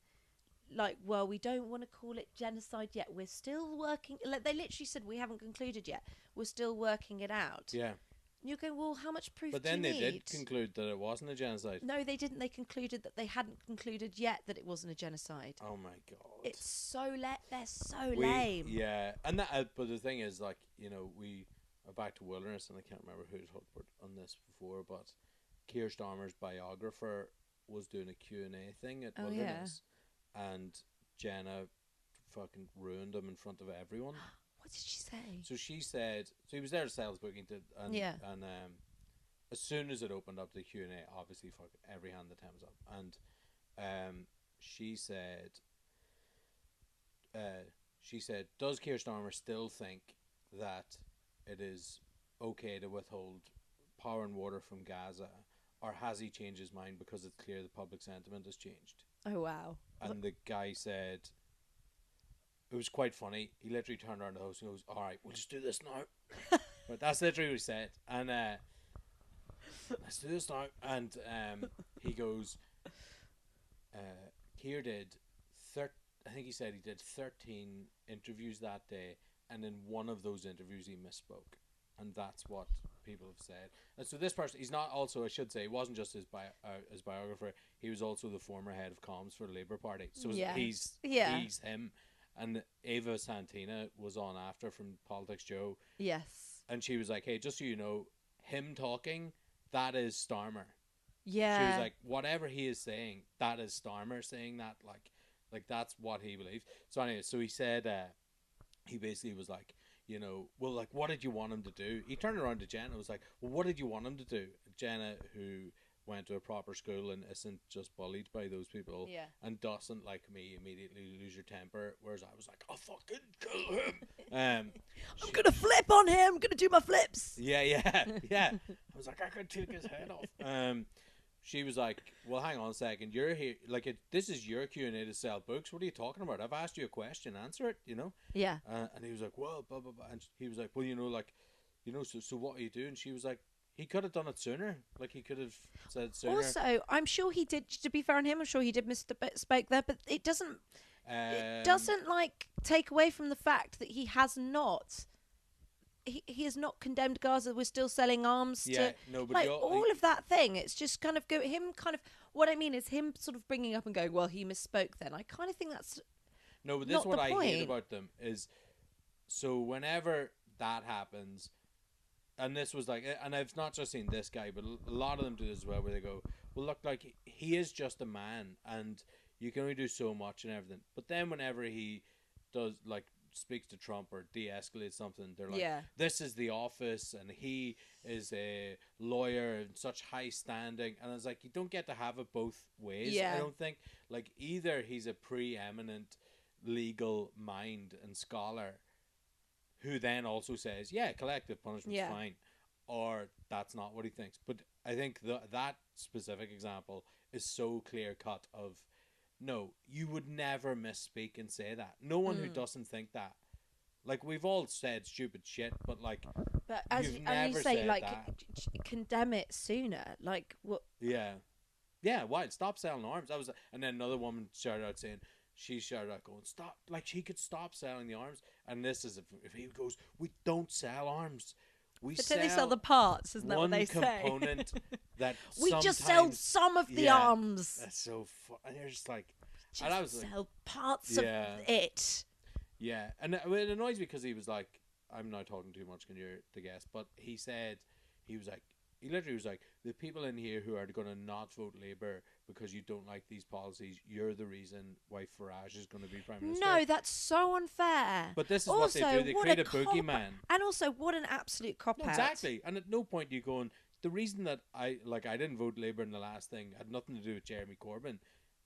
like, well, we don't want to call it genocide yet, we're still working, like, they literally said we haven't concluded yet, we're still working it out. Yeah. And you're going, well, how much proof But do then you they need? did conclude that it wasn't a genocide. No, they didn't. They concluded that they hadn't concluded yet that it wasn't a genocide. Oh my God. It's so they're so lame. Yeah, and that but the thing is, like, you know, we are back to wilderness, and I can't remember who talked about on this before, but Keir Starmer's biographer was doing a Q&A thing at Wilderness, and Jenna fucking ruined him in front of everyone. What did she say? So she said, so he was there to sell his book, and as soon as it opened up the Q&A, obviously fucking every hand the Thames up, and she said, does Keir Starmer still think that it is okay to withhold power and water from Gaza, or has he changed his mind because it's clear the public sentiment has changed? Oh, wow. And the guy said, it was quite funny, he literally turned around to the host and goes, all right, we'll just do this now. But that's literally what he said. And let's do this now. And he goes, Keir did I think he said he did 13 interviews that day, and in one of those interviews he misspoke, and that's what people have said. And so this person, he's not also, I should say, he wasn't just his biographer, he was also the former head of comms for the Labour Party. So he's him. And Ava Santina was on after from Politics Joe. Yes. And she was like, hey, just so you know, him talking, that is Starmer. Yeah. She was like, whatever he is saying, that is Starmer saying that, like that's what he believes. So anyway, so he said, he basically was like, you know, well, like, what did you want him to do? He turned around to Jenna and was like, well, what did you want him to do? Jenna, who went to a proper school and isn't just bullied by those people, and doesn't, like me, immediately lose your temper, whereas I was like, I'll fucking kill him. I'm gonna flip on him, I'm gonna do my flips. Yeah. I was like, I could take his head off. She was like, well, hang on a second, you're here, like, this is your Q&A to sell books, what are you talking about? I've asked you a question, answer it, you know? Yeah. And he was like, well, blah, blah, blah. And he was like, well, you know, like, you know, so what are you doing? She was like, he could have done it sooner. Like, he could have said sooner. Also, I'm sure he did, to be fair on him, I'm sure he did misspoke there, but it doesn't, like, take away from the fact that he has not... He has not condemned Gaza. We're still selling arms to, like, all of that thing. It's just kind of what I mean is him sort of bringing up and going, well, he misspoke then. I kind of think that's no, but this is what I hate about them is, so whenever that happens, and this was like, and I've not just seen this guy, but a lot of them do this as well, where they go, well, look, like, he is just a man, and you can only do so much and everything. But then whenever he does, like, speaks to Trump or de-escalates something, they're like, this is the office and he is a lawyer in such high standing, and it's like, you don't get to have it both ways. I don't think, like, either he's a preeminent legal mind and scholar who then also says, collective punishment's fine, or that's not what he thinks. But I think that specific example is so clear cut of, no, you would never misspeak and say that. No one who doesn't think that. Like, we've all said stupid shit, but like, But as you've you never say, said like, that. condemn it sooner. Like, what? Yeah. Yeah, why? Stop selling arms. That was, and then another woman shouted out saying, she shouted out going, stop, like, she could stop selling the arms. And this is, if he goes, we don't sell arms. We But sell they sell the parts, isn't that what one they say? component that We just sell sometimes- some of the Yeah, arms. That's so fun. And you're just like, Just and I was like, sell parts Yeah. of it. yeah. And it annoys me because he was like, I'm not talking too much, can you're the guest, but he said, he literally was like, the people in here who are going to not vote Labour because you don't like these policies, you're the reason why Farage is going to be Prime Minister. No, that's so unfair. But this is also, what they do. They what create a cop- boogeyman. And also, what an absolute cop No, out. exactly. And at no point do you go on, the reason that I didn't vote Labour in the last thing had nothing to do with Jeremy Corbyn.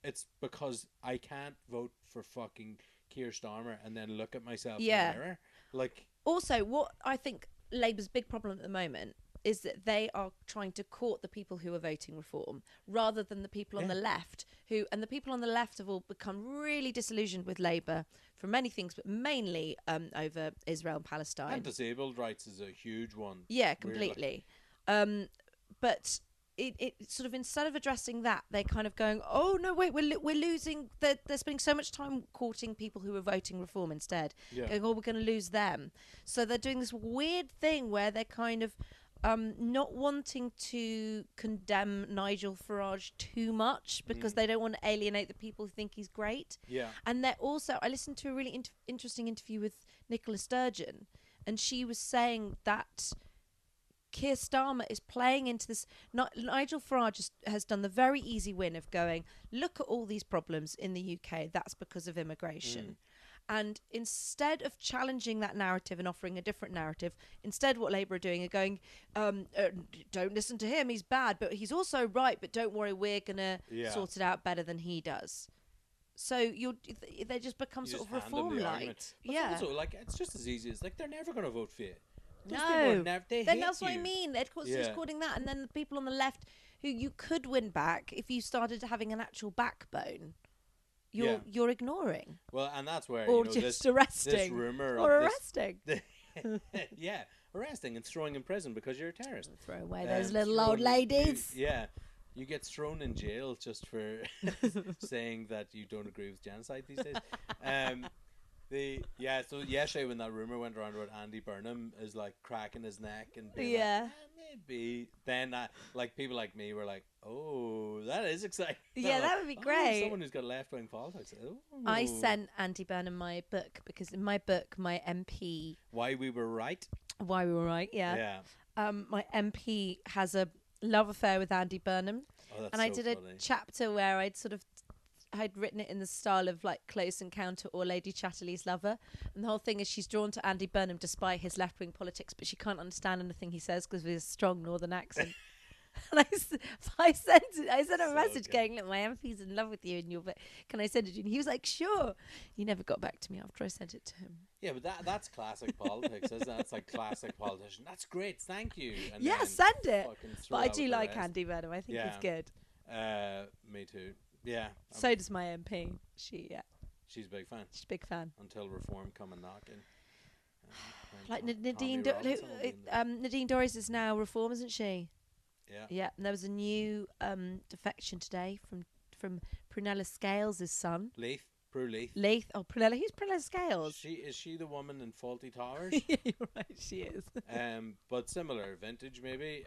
It's because I can't vote for fucking Keir Starmer and then look at myself in the mirror. Like, also, what I think Labour's big problem at the moment is that they are trying to court the people who are voting reform rather than the people on the left and the people on the left have all become really disillusioned with Labour for many things, but mainly over Israel and Palestine. and disabled rights is a huge one. Yeah, Weirdly. completely. But it sort of, instead of addressing that, they're kind of going, oh no, wait, we're losing. They're spending so much time courting people who are voting reform instead. Yeah. Going, oh, we're going to lose them. So they're doing this weird thing where they're kind of not wanting to condemn Nigel Farage too much because they don't want to alienate the people who think he's great. Yeah. And they're also, I listened to a really interesting interview with Nicola Sturgeon, and she was saying that Keir Starmer is playing into this. Nigel Farage has done the very easy win of going, look at all these problems in the UK, that's because of immigration. And instead of challenging that narrative and offering a different narrative, instead what Labour are doing are going, don't listen to him, he's bad, but he's also right, but don't worry, we're going to sort it out better than he does. So they just become You sort just of hand them the reform light. argument. But Yeah. Also, like, it's just as easy as, like, they're never going to vote for you. Those people No, are they then hate that's what I you. mean. They're just calling that, and then the people on the left who you could win back if you started having an actual backbone, you're ignoring Well, and that's where, or you know, just this arresting rumor or of arresting. yeah, arresting and throwing in prison because you're a terrorist. Throw away those little Thrown- old ladies. You get thrown in jail just for saying that you don't agree with genocide these days. So yesterday when that rumor went around about Andy Burnham is like cracking his neck and being like, maybe, then like people like me were like, oh, that is exciting. Yeah, that would be great. Someone who's got left wing politics. Oh. I sent Andy Burnham my book because in my book, my MP, Why We Were Right. Why We Were Right, Yeah. my MP has a love affair with Andy Burnham, Oh, that's and I so did funny. a chapter where I'd written it in the style of like Close Encounter or Lady Chatterley's Lover, and the whole thing is she's drawn to Andy Burnham despite his left-wing politics, but she can't understand anything he says because of his strong northern accent. And I sent a message good. going, look, my MP's in love with you and your book. Can I send it to you? And he was like, sure. He never got back to me after I sent it to him. Yeah, but that's classic politics, isn't it? That's like classic politician. That's great, thank you. And Yeah, then send it. fucking But throw I out do the like rest. Andy Burnham. I think he's good. Me too. Yeah. So does my MP. She's a big fan. She's a big fan. Until reform come and knocking. Like Nadine Dorries is now reform, isn't she? Yeah. Yeah, and there was a new defection today from Prunella Scales' son. Prue Leith. Leith. Oh, Prunella. Who's Prunella Scales? Is she the woman in Faulty Towers? Yeah, you're right. She is. But similar vintage maybe.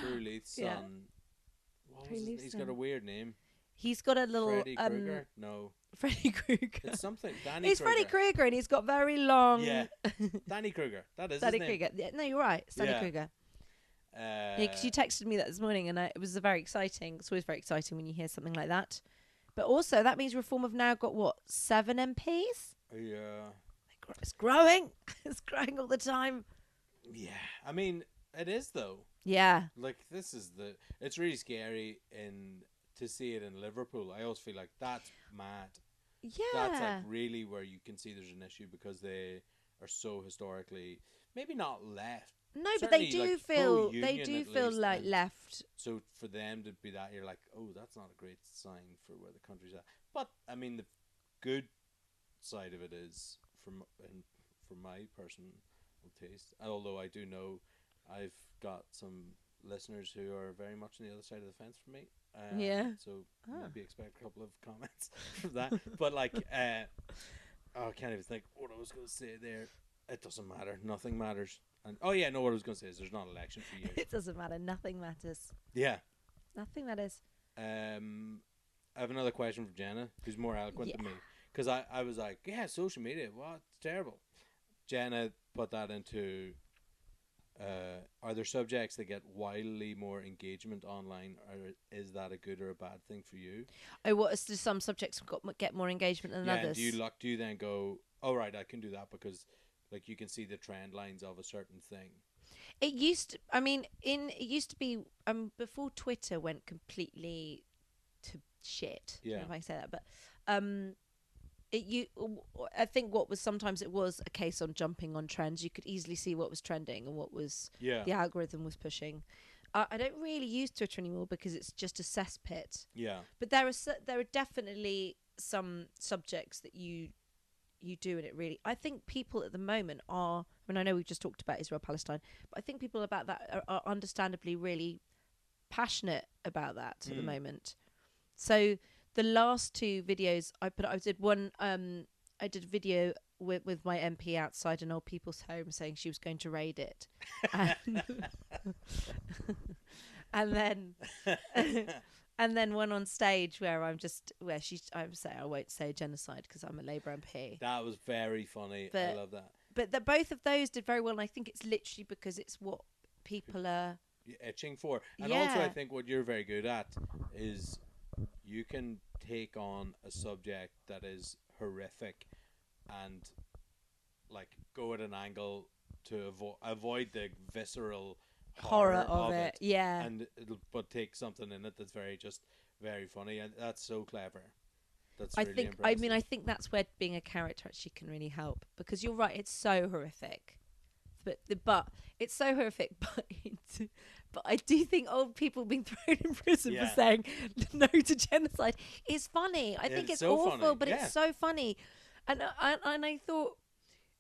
Prue Leith's son. Yeah. What was his, he's got a weird name. He's got a little Freddy Krueger? No. Freddy Krueger. It's something. Danny He's Krueger. Freddy Krueger, and he's got very long. Yeah. Danny Krueger. That is Danny his name. Krueger. Yeah, no, you're right. It's Danny Yeah. Krueger. Yeah, because you texted me that this morning, and it was very exciting. It's always very exciting when you hear something like that. But also, that means Reform have now got, what, 7 MPs? Yeah. It's growing. It's growing all the time. Yeah. I mean, it is, though. Yeah. Like, it's really scary to see it in Liverpool. I always feel like that's mad. Yeah. That's like really where you can see there's an issue because they are so historically, maybe not left, No, but certainly, like, they pro-union do at feel least, like and left. so for them to be that, you're like, oh, that's not a great sign for where the country's at. But I mean, the good side of it is, from my personal taste, although I do know I've got some listeners who are very much on the other side of the fence from me. Yeah. So Oh. maybe expect a couple of comments from that. But like, oh, I can't even think what I was going to say there. It doesn't matter. Nothing matters. And oh yeah, no, what I was going to say is there's not an election for you. It doesn't matter. Nothing matters. Yeah. Nothing matters. I have another question from Jenna, who's more eloquent than me. Because I was like, yeah, social media, what? It's terrible. Jenna put that into, are there subjects that get wildly more engagement online, or is that a good or a bad thing for you? Oh, what is some subjects get more engagement than others? And do you then go, oh, right, I can do that because, like, you can see the trend lines of a certain thing? It used to, I mean, it used to be before Twitter went completely to shit. I don't know if I can say that, but I think what was sometimes it was a case on jumping on trends. You could easily see what was trending and what was the algorithm was pushing. I don't really use Twitter anymore because it's just a cesspit. Yeah. But there are definitely some subjects that you do, and it really, I think people at the moment are, I mean, I know we've just talked about Israel-Palestine, but I think people about that are understandably really passionate about that at the moment. So the last two videos I did a video with my MP outside an old people's home saying she was going to raid it. And then and then one on stage where I'm saying I won't say genocide because I'm a Labour MP. That was very funny. I love that. But both of those did very well, and I think it's literally because it's what people are itching for. And also I think what you're very good at is you can take on a subject that is horrific and like go at an angle to avoid the visceral horror of it. Yeah. And but take something in it that's very funny, and that's so clever. That's really impressive. I think that's where being a character actually can really help, because you're right, it's so horrific. But it's so horrific, but I do think old people being thrown in prison for saying no to genocide is funny. I think it's so awful, funny. But it's so funny. And I thought,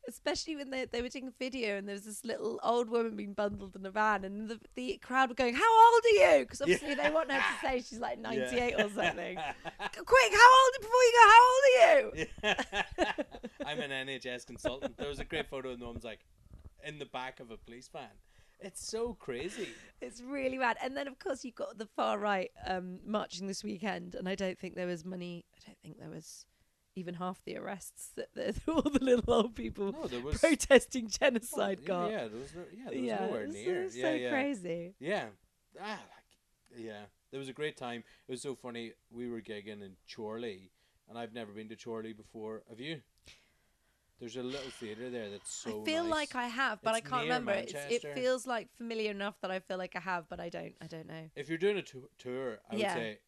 especially when they were taking a video and there was this little old woman being bundled in a van, and the crowd were going, "How old are you?" Because obviously they want her to say she's like 98 or something. Quick, before you go, how old are you? I'm an NHS consultant. There was a great photo and the woman's like in the back of a police van. It's so crazy. It's really bad. And then of course you've got the far right marching this weekend, and I don't think there was even half the arrests that all the little old people protesting genocide got. There was nowhere near. It's so crazy. Yeah. There was a great time. It was so funny. We were gigging in Chorley, and I've never been to Chorley before. Have you? There's a little theatre there that's so I feel nice. like I have, but I can't remember. It feels like familiar enough that I feel like I have, but I don't know. If you're doing a tour, I would say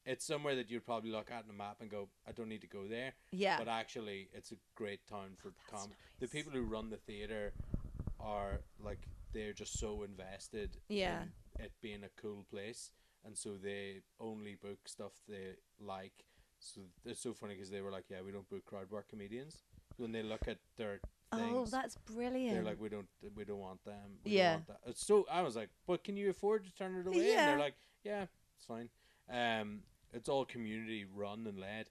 it's somewhere that you'd probably look at on a map and go, I don't need to go there. Yeah. But actually, it's a great town for comedy. Nice. The people who run the theatre are like, they're just so invested in it being a cool place. And so they only book stuff they like. So it's so funny because they were like, we don't book crowd work comedians. When they look at their things, oh, that's brilliant. They're like, we don't want them. We don't want that. It's so, I was like, but can you afford to turn it away? Yeah. And they're like, yeah, it's fine. It's all community run and led.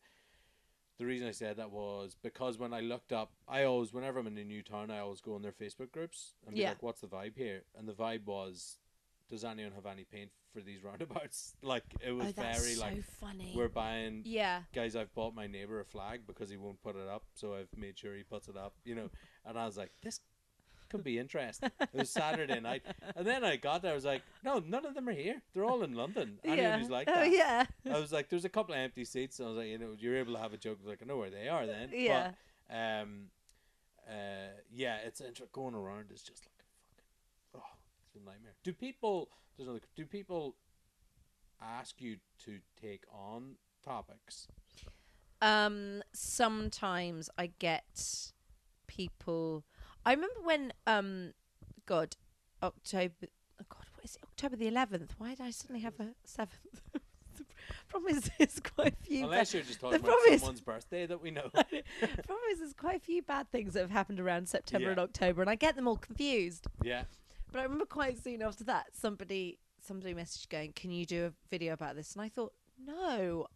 The reason I said that was because when I looked up, whenever I'm in a new town, I always go on their Facebook groups and be like, what's the vibe here? And the vibe was, does anyone have any paint for these roundabouts? Like, it was very so like, funny. we're buying, guys, I've bought my neighbour a flag because he won't put it up, so I've made sure he puts it up, and I was like, this could be interesting. It was Saturday night, and then I got there, I was like, no, none of them are here, they're all in London. Anyone who's like that. I was like, there's a couple of empty seats, and I was like, you're able to have a joke. I was like, I know where they are then. But it's going around is just like a fucking it's a nightmare. Do people ask you to take on topics? Sometimes I get people. I remember when October. Oh God, what is it? October the 11th. Why did I suddenly have a 7th? The problem is there's quite a few. Unless you're just talking the about problem is- someone's birthday that we know. The problem is there's quite a few bad things that have happened around September Yeah. and October, and I get them all confused. Yeah. But I remember quite soon after that, somebody messaged going, "Can you do a video about this?" And I thought, no,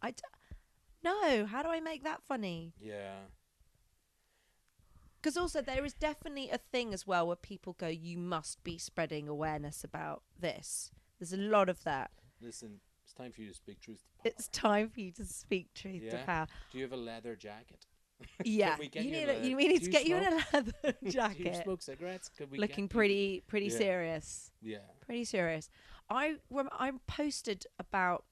no. How do I make that funny? Yeah. Because also there is definitely a thing as well where people go, "You must be spreading awareness about this." There's a lot of that. Listen, it's time for you to speak truth to power. It's time for you to speak truth to Yeah. power. Do you have a leather jacket? Yeah, we get you you need a leather- we need do to you get you in a smoke? leather Do you jacket. smoke cigarettes? Could we Looking get you- pretty Yeah. serious. Yeah. Pretty serious. I posted about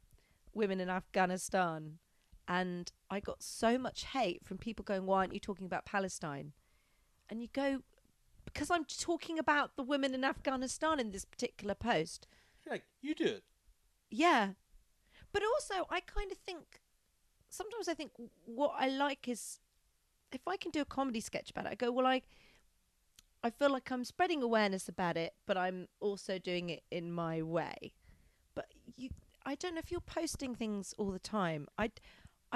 women in Afghanistan, and I got so much hate from people going, "Why aren't you talking about Palestine?" And you go, "Because I'm talking about the women in Afghanistan in this particular post." You're like, you do it. Yeah. But also, I kind of think, sometimes I think what I like is, if I can do a comedy sketch about it, I go, well, I feel like I'm spreading awareness about it, but I'm also doing it in my way. But I don't know if you're posting things all the time. I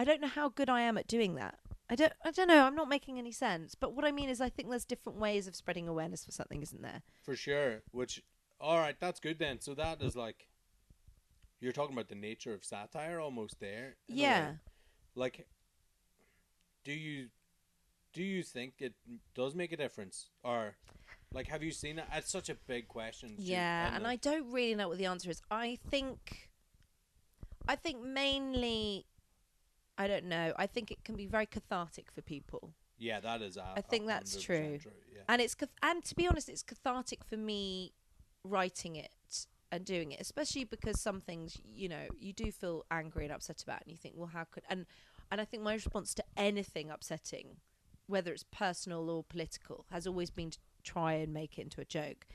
don't know how good I am at doing that. I don't know. I'm not making any sense. But what I mean is, I think there's different ways of spreading awareness for something, isn't there? For sure. Which, all right, that's good then. So that is like, you're talking about the nature of satire almost there. in a Yeah. way. Like, do you think it does make a difference? Or, like, have you seen it? It's such a big question. Yeah, and I don't really know what the answer is. I think mainly, I don't know. I think it can be very cathartic for people. Yeah, that is. I think that's 100% true. Yeah. And and to be honest, it's cathartic for me writing it and doing it, especially because some things, you do feel angry and upset about, and you think, well, how could, and I think my response to anything upsetting, whether it's personal or political, has always been to try and make it into a joke.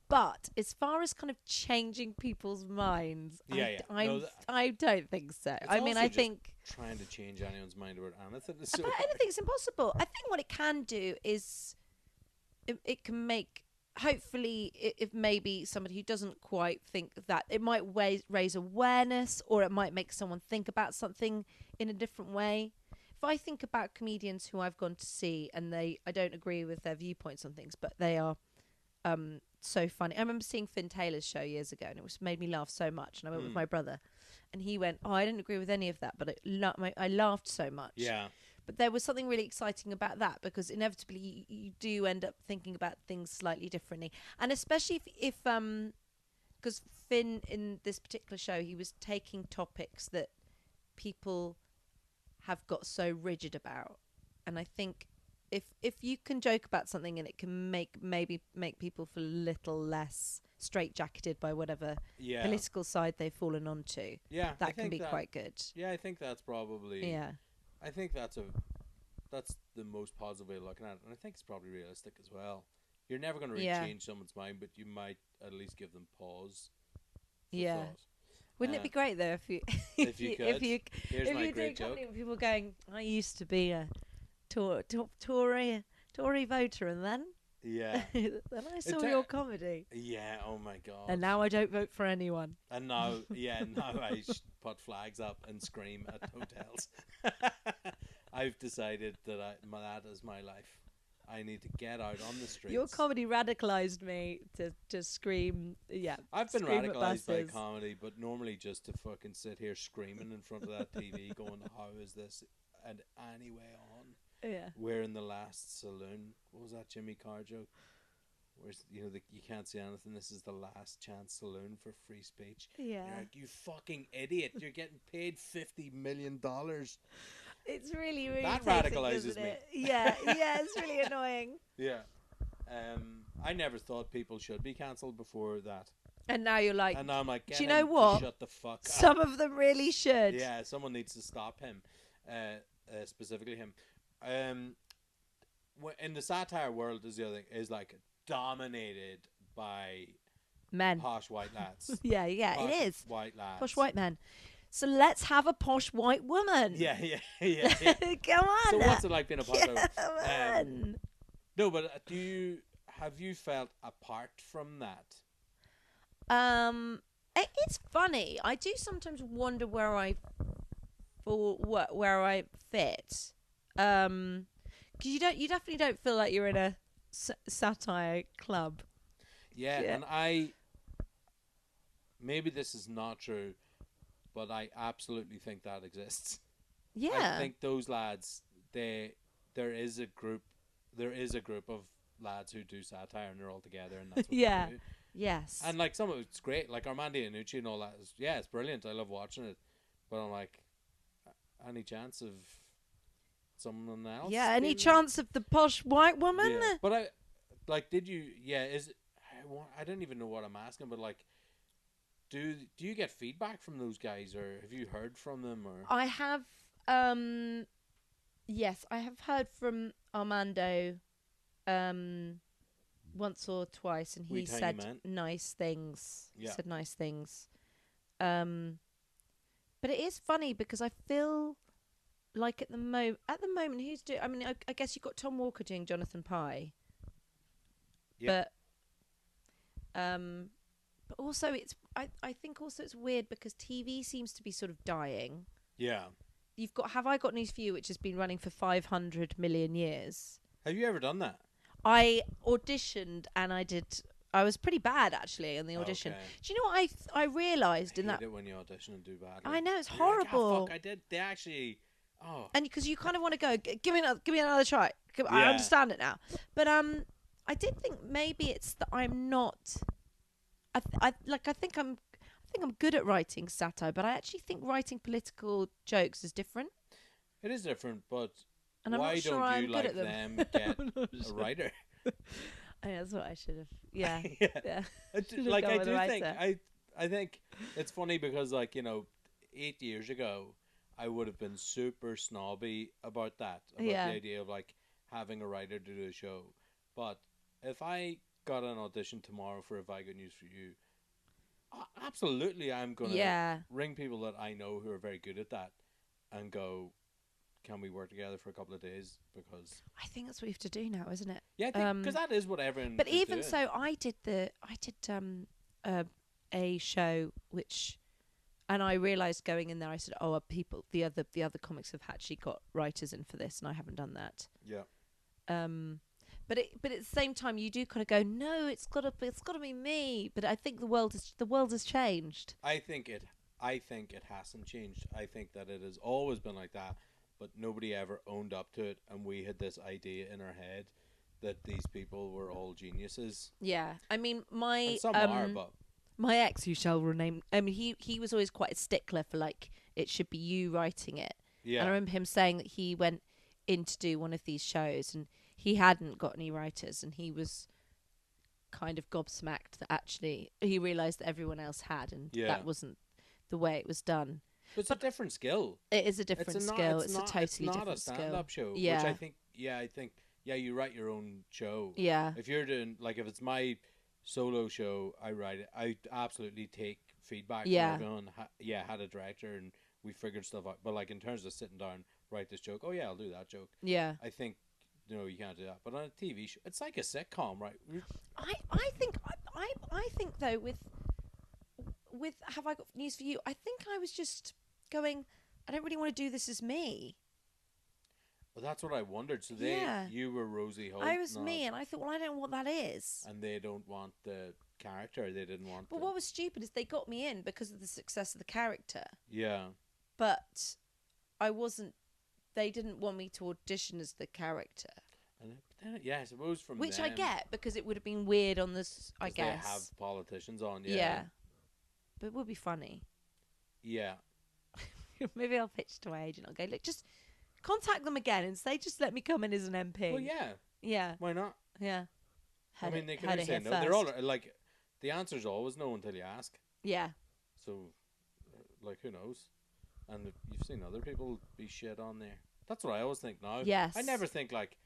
But as far as kind of changing people's minds, I don't think so. I mean, I think trying to change anyone's mind about anything is about anything's impossible. I think what it can do is it can make, hopefully, if maybe somebody who doesn't quite think that, it might raise awareness, or it might make someone think about something in a different way. If I think about comedians who I've gone to see, and I don't agree with their viewpoints on things, but they are so funny. I remember seeing Finn Taylor's show years ago, and it made me laugh so much. And I went with my brother, and he went, "Oh, I didn't agree with any of that, but I laughed so much." Yeah. But there was something really exciting about that, because inevitably you do end up thinking about things slightly differently. And especially if because Finn, in this particular show, he was taking topics that people have got so rigid about. And I think if you can joke about something and it can maybe make people feel a little less straitjacketed by whatever political side they've fallen onto, that can be quite good. Yeah, I think that's probably... Yeah. I think that's the most positive way of looking at it, and I think it's probably realistic as well. You're never going to really change someone's mind, but you might at least give them pause. Yeah. Wouldn't it be great though if you if you could? Here's my great joke. With people going, "I used to be a Tory voter, and then then I saw your comedy. Yeah. Oh my god. And now I don't vote for anyone. And now, now I put flags up and scream at hotels. I've decided that that is my life. I need to get out on the streets. Your comedy radicalized me to scream. Yeah, I've been radicalized by comedy, but normally just to fucking sit here screaming in front of that TV, going, "How is this and any way on?" Yeah. We're in the last saloon. What was that Jimmy Carr joke? Where's you can't see anything. This is the last chance saloon for free speech. Yeah. You're like, you fucking idiot! You're getting paid $50 million. It's really, really that taking, radicalizes me. Yeah, it's really annoying. Yeah. I never thought people should be cancelled before that. And now you're like, and now I'm like, do you know what? Shut the fuck up. Some of them really should. Yeah, someone needs to stop him. Specifically him. In the satire world, is the other thing, is like dominated by men, posh white lads. Yeah, posh it is white lads, posh white men. So let's have a posh white woman. Yeah. Come on. So what's it like being a posh white woman? Come on. No, but have you felt apart from that? It's funny. I do sometimes wonder where I where I fit. 'Cause you definitely don't feel like you're in a satire club. Yeah, and maybe this is not true, but I absolutely think that exists. Yeah. I think those lads, there is a group, of lads who do satire, and they're all together, and that's what Yeah. they do. Yes. And like some of it's great, like Armando Iannucci and all that. It's brilliant. I love watching it, but I'm like, any chance of someone else? Yeah. Any being chance of the posh white woman? Yeah, but I like. Did you? Yeah, is I don't even know what I'm asking, but like, do you get feedback from those guys, or have you heard from them, or? I have. Yes, I have heard from Armando. Once or twice, and he said nice things. Yeah. Said nice things. But it is funny because I feel like at the moment who's doing? I mean, I guess you've got Tom Walker doing Jonathan Pie. Yeah. But also it's I think also it's weird because TV seems to be sort of dying. Yeah. You've got Have I Got News for You, which has been running for 500 million years. Have you ever done that? I auditioned and I was pretty bad actually in the audition. Okay. Do you know what I realised in that? I hate it when you audition and do badly. I know, it's You're horrible. like, oh, fuck, I did. They actually. Oh. And because you kind of want to go, give me another try. I understand it now. But I did think maybe it's that I'm not. I think I'm good at writing satire, but I actually think writing political jokes is different. It is different, but And why I'm not sure don't I'm you good like at them. them get a writer? I know, that's what I should have. Yeah. Yeah. Like I do think I think it's funny because 8 years ago I would have been super snobby about that, about the idea of like having a writer to do a show. But if I got an audition tomorrow for If I Got News for You, absolutely I'm gonna ring people that I know who are very good at that and go, can we work together for a couple of days? Because I think that's what we have to do now, isn't it? Yeah, because that is what everyone. But is even doing. so, I did a show which, and I realised going in there, I said, "Oh, the other comics have actually got writers in for this, and I haven't done that." Yeah. But at the same time, you do kind of go, "No, it's gotta be me." But I think the world has changed. I think it hasn't changed. I think that it has always been like that. But nobody ever owned up to it, and we had this idea in our head that these people were all geniuses. Yeah, I mean, and some are, but my ex, who shall rename, I mean, he was always quite a stickler for like it should be you writing it. Yeah, and I remember him saying that he went in to do one of these shows, and he hadn't got any writers, and he was kind of gobsmacked that actually he realised that everyone else had, and that wasn't the way it was done. But it's a different skill. It is a different skill. It's a totally different skill. It's not a stand-up show. Yeah. Which I think, you write your own show. Yeah. If you're doing, like, if it's my solo show, I write it. I absolutely take feedback from everyone. Had a director and we figured stuff out. But, like, in terms of sitting down, write this joke. Oh, yeah, I'll do that joke. Yeah. I think, you can't do that. But on a TV show, it's like a sitcom, right? I think though with Have I Got News for You, I think I was just going, I don't really want to do this as me. Well, that's what I wondered. So you were Rosie Holt. I was me, and I thought, well, I don't know what that is. And they don't want the character. They didn't want. But what was stupid is they got me in because of the success of the character. Yeah. But I wasn't. They didn't want me to audition as the character. And then, I suppose from which them, I get because it would have been weird on this. I guess they have politicians on. Yeah. But it would be funny. Yeah. Maybe I'll pitch to my agent. I'll go, look, just contact them again and say, just let me come in as an MP. Well, yeah. Yeah. Why not? Yeah. They can say no. They're all like, the answer's always no until you ask. Yeah. So, like, who knows? And you've seen other people be shit on there. That's what I always think now. Yes. I never think like,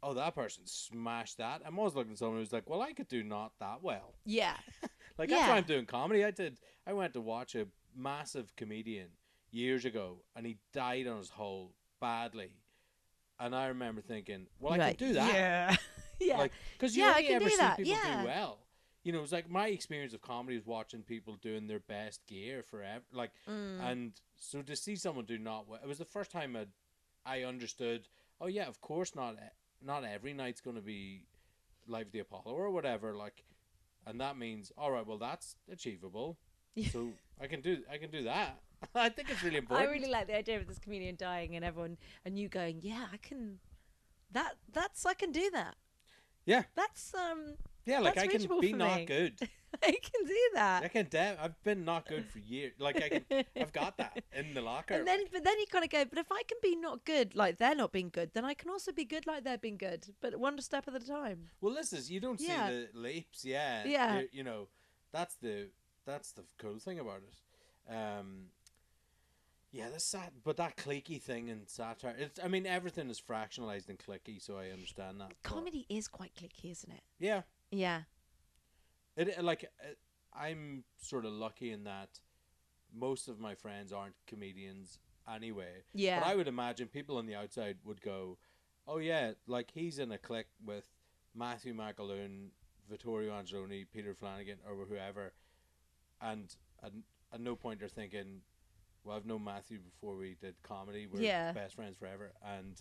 oh, that person smashed that. I'm always looking at someone who's like, well, I could do not that well. Yeah. That's why I'm doing comedy. I went to watch a massive comedian years ago, and he died on his hole badly. And I remember thinking, well, I could do that. Yeah. Yeah. Like, because you Yeah, I only can ever do see that, people yeah. do well. You know, it's like my experience of comedy is watching people doing their best gear forever. Like, and so to see someone do not well, it was the first time I understood. Oh yeah, of course not every night's going to be Live at the Apollo or whatever. Like, and that means all right. Well, that's achievable. So I can do that. I think it's really I important. really like the idea of this comedian dying and everyone and you going, yeah, I can. That's I can do that. Yeah. That's Yeah, like that's I can reachable be for not me. good. I can do that. I can. I've been not good for years. Like I've got that in the locker. And then, but then you kind of go, but if I can be not good like they're not being good, then I can also be good like they're being good, but one step at a time. Well, this is you don't see the leaps. Yeah. Yeah. You know, that's the cool thing about it. Yeah, but that cliquey thing in satire. I mean, everything is fractionalized and cliquey, so I understand that. Comedy is quite cliquey, isn't it? Yeah. Yeah. I'm sort of lucky in that most of my friends aren't comedians anyway. Yeah. But I would imagine people on the outside would go, "Oh yeah, like he's in a clique with Matthew McAloon, Vittorio Angeloni, Peter Flanagan, or whoever," and at no point they're thinking, "Well, I've known Matthew before we did comedy. We're best friends forever, and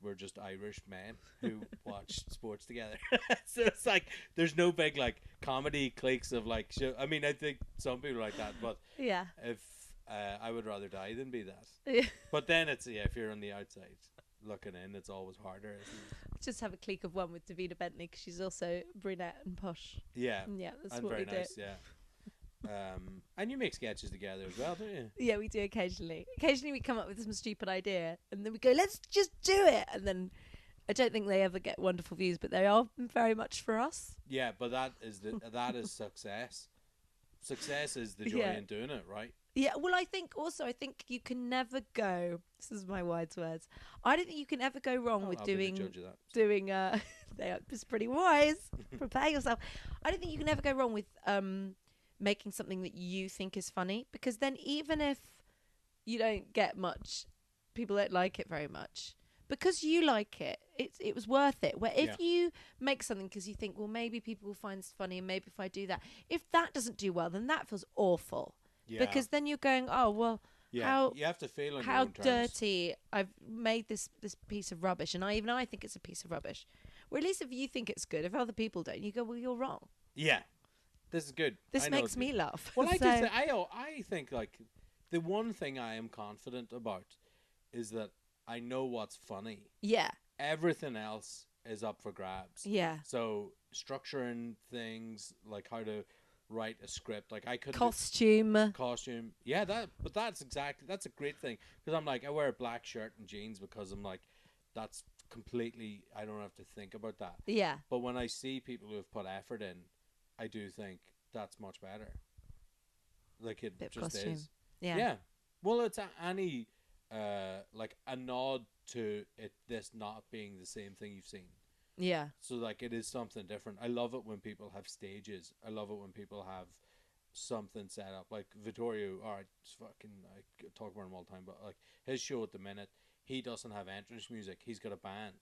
we're just Irish men who watch sports together." So it's like there's no big like comedy cliques of like show. I mean, I think some people are like that, but yeah, if I would rather die than be that. Yeah. But then it's if you're on the outside looking in, it's always harder, isn't it? Just have a clique of one with Davina Bentley because she's also brunette and posh. Yeah, Yeah, that's and what very we nice. do. Yeah. And you make sketches together as well, don't you? Yeah, we do occasionally. Occasionally we come up with some stupid idea and then we go, let's just do it. And then I don't think they ever get wonderful views, but they are very much for us. Yeah, but that is success. Success is the joy in doing it, right? Yeah, well, I think you can never go. This is my wise words. I don't think you can ever go wrong with doing. They are just pretty wise. Prepare yourself. I don't think you can ever go wrong with making something that you think is funny, because then even if you don't get much, people don't like it very much. Because you like it, it was worth it. Where if you make something because you think, well, maybe people will find this funny, and maybe if I do that, if that doesn't do well, then that feels awful. Yeah. Because then you're going, oh well, how you have to feel on how your own terms. dirty I've made this piece of rubbish, and I think it's a piece of rubbish. Or at least if you think it's good, if other people don't, you go, well, you're wrong. Yeah, this is good. This makes me laugh. Well, I think like the one thing I am confident about is that I know what's funny. Yeah. Everything else is up for grabs. Yeah. So structuring things, like how to write a script, like I could costume. Yeah, that's a great thing, because I'm like, I wear a black shirt and jeans because I'm like, that's completely, I don't have to think about that. Yeah. But when I see people who have put effort in, I do think that's much better. Like it just costume. is. Yeah. Yeah. Well, it's any like a nod to this not being the same thing you've seen. Yeah. So like it is something different. I love it when people have stages. I love it when people have something set up. Like Vittorio, I talk about him all the time, but like his show at the minute, he doesn't have entrance music. He's got a band.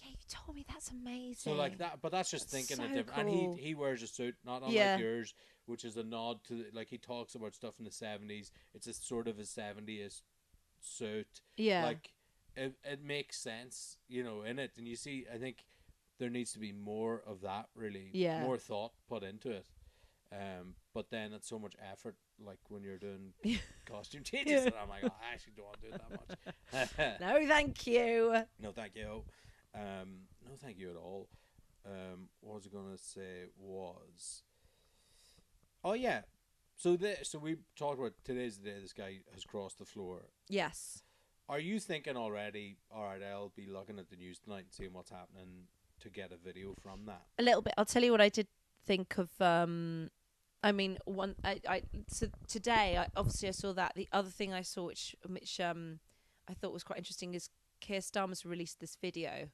Yeah, you told me, that's amazing. So like that, but that's just thinking it different. Cool. And he wears a suit, not unlike yours, which is a nod to like he talks about stuff in the 70s. It's a sort of a 70s suit. Yeah. Like it makes sense, you know, in it. And you see, I think there needs to be more of that, really. Yeah. More thought put into it. But then it's so much effort, like when you're doing costume changes, and I'm like, oh, I actually don't want to do it that much. No, thank you. No, thank you. No, thank you at all. What was I gonna say? Oh yeah. So we talked about today's the day this guy has crossed the floor. Yes. Are you thinking already? All right, I'll be looking at the news tonight and seeing what's happening to get a video from that. A little bit. I'll tell you what I did think of. I mean, so today, obviously I saw that. The other thing I saw, which I thought was quite interesting, is Keir Starmer's released this video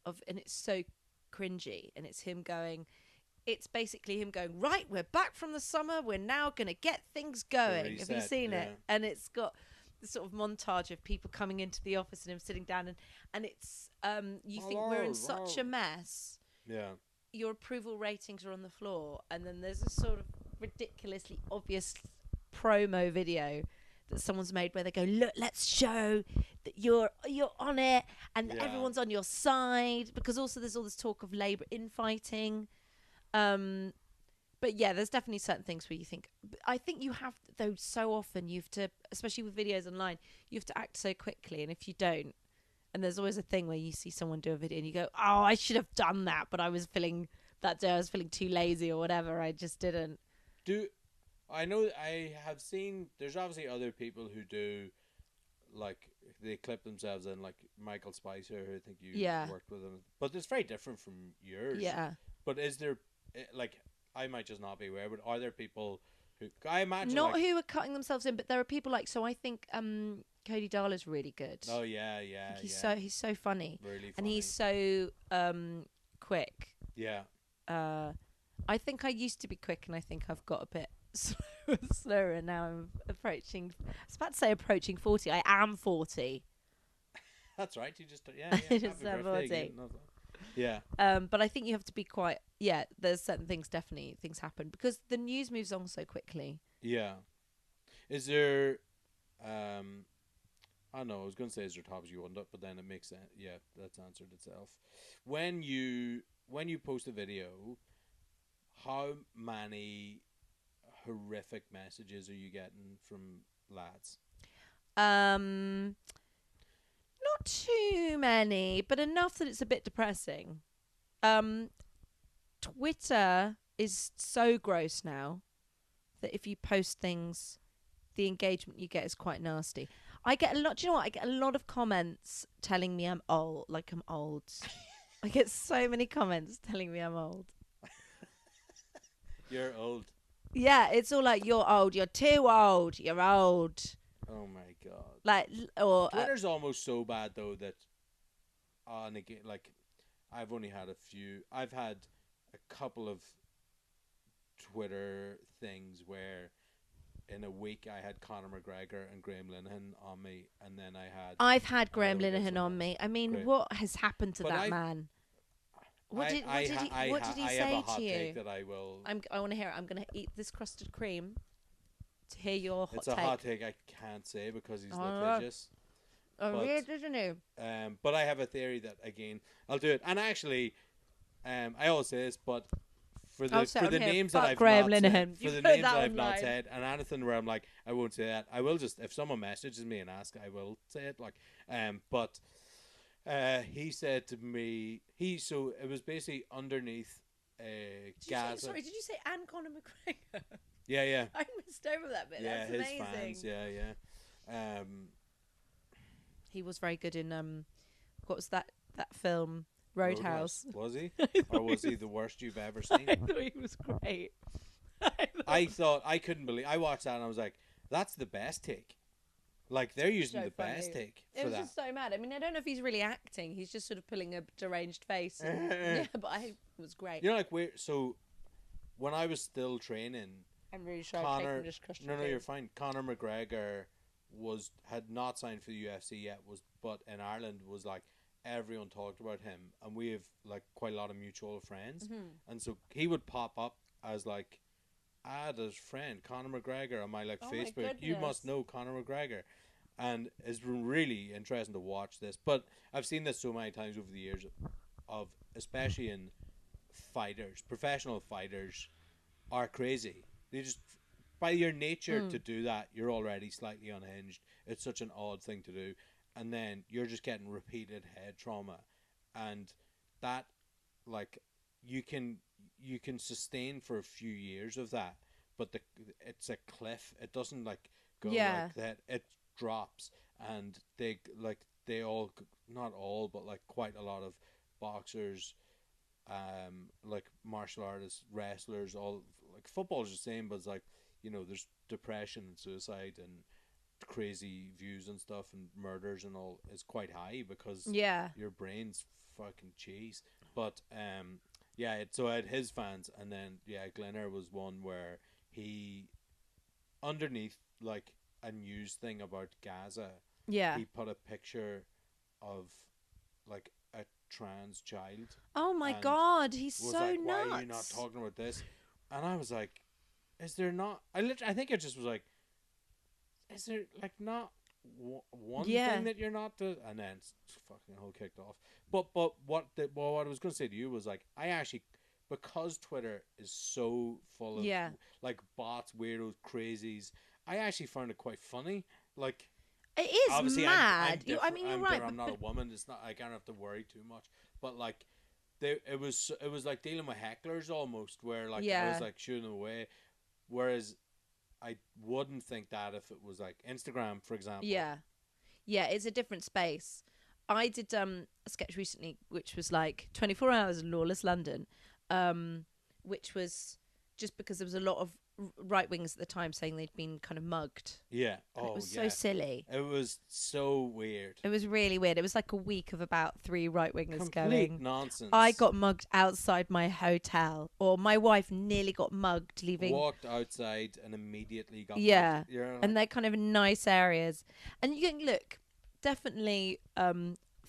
and it's so cringy, and it's him going. It's basically him going, right, we're back from the summer. We're now going to get things going. Have you seen it? And it's got the sort of montage of people coming into the office and him sitting down, and it's you think we're in such a mess. Yeah. Your approval ratings are on the floor, and then there's a sort of ridiculously obvious promo video that someone's made where they go, look, let's show that you're on it and everyone's on your side, because also there's all this talk of Labour infighting. But yeah, there's definitely certain things where you think, I think you have, though, so often you have to, especially with videos online, you have to act so quickly, and if you don't, and there's always a thing where you see someone do a video and you go, oh, I should have done that, but I was feeling too lazy or whatever, I just didn't. I know I have seen, there's obviously other people who do, like, they clip themselves in, like Michael Spicer, who I think you worked with him, but it's very different from yours. Yeah. But is there, like, I might just not be aware, but are there people who, I imagine, not who are cutting themselves in, but there are people like, so I think Cody Darla's really good. Oh yeah. He's so funny. Really funny. And he's so quick. Yeah. I think I used to be quick, and I think I've got a bit slower now. I'm approaching, I was about to say approaching 40. I am 40. That's right. You just, I just turned 40. Yeah. But I think you have to be quite, there's certain things, definitely things happen because the news moves on so quickly. Yeah. Is there, I don't know, I was going to say is there topics you want up, but then it makes sense. Yeah, that's answered itself. When you post a video, how many horrific messages are you getting from lads? Not too many, but enough that it's a bit depressing. Twitter is so gross now that if you post things, the engagement you get is quite nasty. I get a lot. Do you know what? I get a lot of comments telling me I'm old. Like I'm old. I get so many comments telling me I'm old. You're old. Yeah, it's all like you're old. You're too old. You're old. Oh my god! Like, or Twitter's almost so bad though that, and again, like, I've only had a few. I've had a couple of Twitter things where, in a week, I had Conor McGregor and Graham Linehan on me, and then I've had Graham Linehan on me. I mean, great. What has happened to that man? What did he say to you? I have a hot take that I will. I want to hear it. I'm going to eat this crusted cream to hear your hot take. It's a hot take I can't say because he's litigious. Oh, weird, isn't he? But I have a theory that, again, I'll do it. And actually, I always say this, but for the names that I've not said, and anything where I'm like, I won't say that. I will just, if someone messages me and asks, I will say it. Like, but he said to me, so it was basically underneath Gaza. Did you say and Conor McGregor? Yeah. I missed over that bit. Yeah, that's his amazing. fans. Yeah. He was very good in what was that film? Roadhouse. Was he? Or was he the worst you've ever seen? I thought he was great. I couldn't believe. I watched that and I was like, "That's the best take." Like they're using the best take for that. It was just so mad. I mean, I don't know if he's really acting. He's just sort of pulling a deranged face. Yeah, but it was great. You know, like so when I was still training, I'm really sure I've taken just crushed. No, you're fine. Conor McGregor had not signed for the UFC yet. But in Ireland was like everyone talked about him, and we have like quite a lot of mutual friends, and so he would pop up as like, there's friend Conor McGregor on my Facebook. You must know Conor McGregor, and it's been really interesting to watch this. But I've seen this so many times over the years, of especially in fighters, professional fighters are crazy. They just, by your nature to do that, you're already slightly unhinged. It's such an odd thing to do. And then you're just getting repeated head trauma, and that, like, you can sustain for a few years of that, but it's a cliff. It doesn't like go like that. It drops, and they all, not all, but like quite a lot of boxers, like martial artists, wrestlers, all like football's the same, but it's like, you know, there's depression and suicide and crazy views and stuff and murders and all is quite high because your brain's fucking cheese. But so I had his fans, and then Glenner was one where he underneath, like, a news thing about Gaza, Yeah. he put a picture of like a trans child. Oh my and God, he's was so like, nuts. why are you not talking about this? And I was like, is there not? I think it just was like, is there like not one thing that you're not doing? And then it's fucking whole kicked off. But what I was going to say to you was like, I actually, because Twitter is so full of like bots, weirdos, crazies, I actually found it quite funny. Like, it is obviously mad. I'm right. I'm not a woman. It's not. I don't have to worry too much. But like, it was like dealing with hecklers almost, where like I was like shooting them away. Whereas I wouldn't think that if it was like Instagram, for example. Yeah, it's a different space. I did a sketch recently, which was like 24 hours in lawless London, which was just because there was a lot of right wingers at the time saying they'd been kind of mugged. Yeah. And it was so silly. It was so weird. It was really weird. It was like a week of about 3 right wingers Complete going. nonsense. I got mugged outside my hotel, or my wife nearly got mugged leaving. Walked outside and immediately got mugged. Like, and they're kind of in nice areas. And you can look, definitely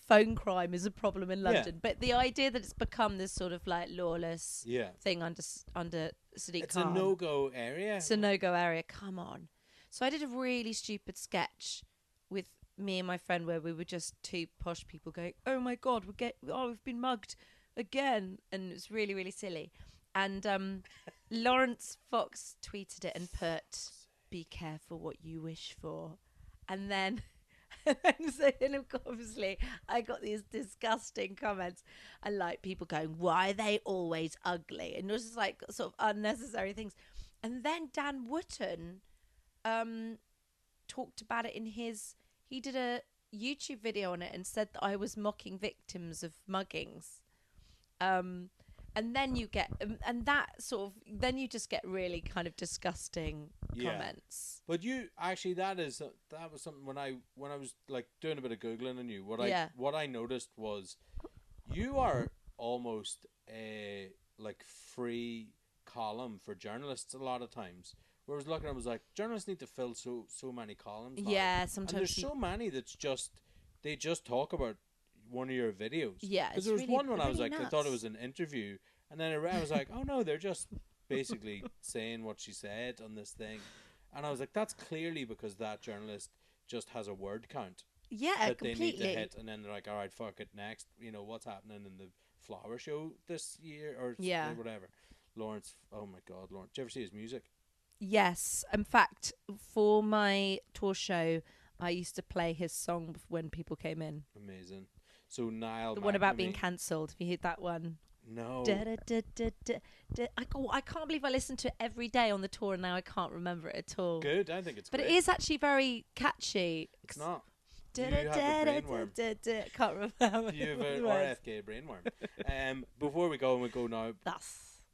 phone crime is a problem in London, but the idea that it's become this sort of like lawless thing under Sadiq it's Khan. a no-go area. It's a no-go area. Come on. So I did a really stupid sketch with me and my friend where we were just 2 posh people going, oh my God, we've been mugged again. And it was really, really silly. And Lawrence Fox tweeted it and put, be careful what you wish for. And then obviously I got these disgusting comments and like people going, why are they always ugly? And it was just like sort of unnecessary things. And then Dan Wootton talked about it in he did a YouTube video on it and said that I was mocking victims of muggings. And then you get, and that sort of, then you just get really kind of disgusting comments. But you actually, that was something when I was like doing a bit of Googling on you, what I noticed was you are almost a like free column for journalists a lot of times. Where I was looking, I was like, journalists need to fill so many columns. Yeah, sometimes. And there's so many that's they just talk about one of your videos. Yeah, because there was one when I was like, nuts. I thought it was an interview, and then I was like, oh no, they're just basically saying what she said on this thing, and I was like, that's clearly because that journalist just has a word count. Yeah, that completely. They need to hit, and then they're like, all right, fuck it, next. You know what's happening in the flower show this year or whatever. Lawrence, oh my God, Lawrence. Did you ever see his music? Yes. In fact, for my tour show, I used to play his song when people came in. Amazing. So Niall, the one about being cancelled. Have you heard that one? No. I can't believe I listened to it every day on the tour, and now I can't remember it at all. Good. I think it's but great. it is actually very catchy. It's not. You have a brainworm. Can't remember. You have an RFK brainworm. Before we go now,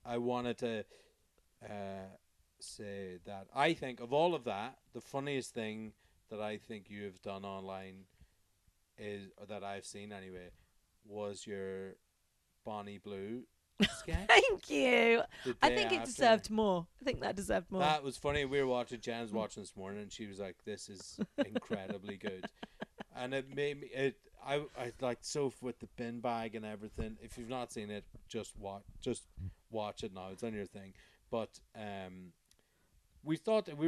I wanted to say that I think of all of that, the funniest thing that I think you have done online or that I've seen anyway, was your Bonnie Blue sketch. Thank you. I think it deserved more. I think that deserved more. That was funny. We were watching, Jen's watching this morning, and she was like, this is incredibly good. And it made me, I like, so with the bin bag and everything, if you've not seen it, just watch it now. It's on your thing. But we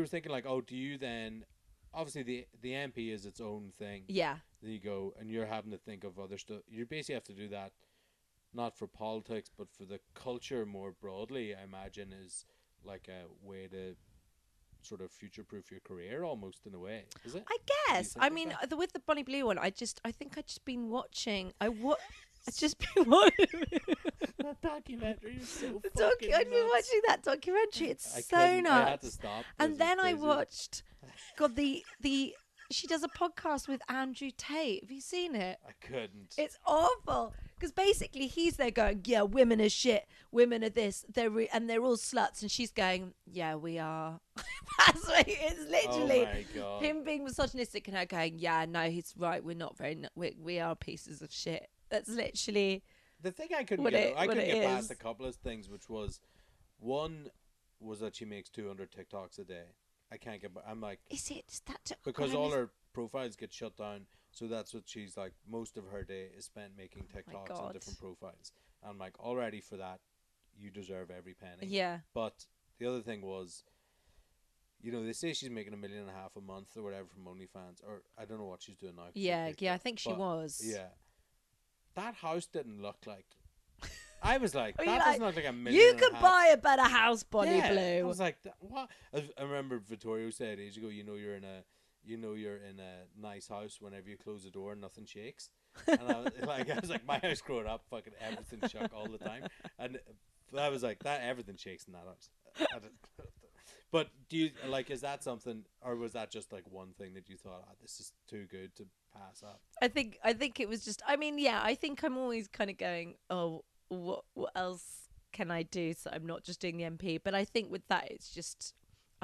were thinking like, oh, do you then, obviously the MP is its own thing. Yeah. There you go. And you're having to think of other stuff. You basically have to do that, not for politics, but for the culture more broadly, I imagine, is like a way to sort of future-proof your career almost in a way, is it? I guess. I mean, with the Bonnie Blue one, I think I've just been watching. I've just been watching. That documentary is so fucking I've been watching that documentary. It's so nuts. I had to stop. And then I watched. God, the she does a podcast with Andrew Tate. Have you seen it? I couldn't. It's awful. Because basically he's there going, yeah, women are shit. Women are this. And they're all sluts. And she's going, yeah, we are. That's what it's literally him being misogynistic and her going, yeah, no, he's right. We're not we are pieces of shit. That's literally the thing I couldn't get past a couple of things, which was, one was that she makes 200 TikToks a day. I can't get. I'm like, is that because all her profiles get shut down. So that's what she's like. Most of her day is spent making TikToks on different profiles. I'm like, already for that, you deserve every penny. Yeah. But the other thing was, they say she's making $1.5 million a month or whatever from OnlyFans, or I don't know what she's doing now. Yeah, I think she was. Yeah, that house didn't look like. I was like, that like, doesn't look like $1.5 million. You could buy a better house, Bonnie Blue. I was like, what? I remember Vittorio said ages ago, you're in a nice house whenever you close the door and nothing shakes. And I was like, my house growing up, fucking everything shook all the time. And I was like, everything shakes in that house. But do you is that something, or was that just like one thing that you thought, this is too good to pass up? I think it was just. I mean, yeah. I think I'm always kind of going, oh, what else can I do? So I'm not just doing the MP. But I think with that, it's just.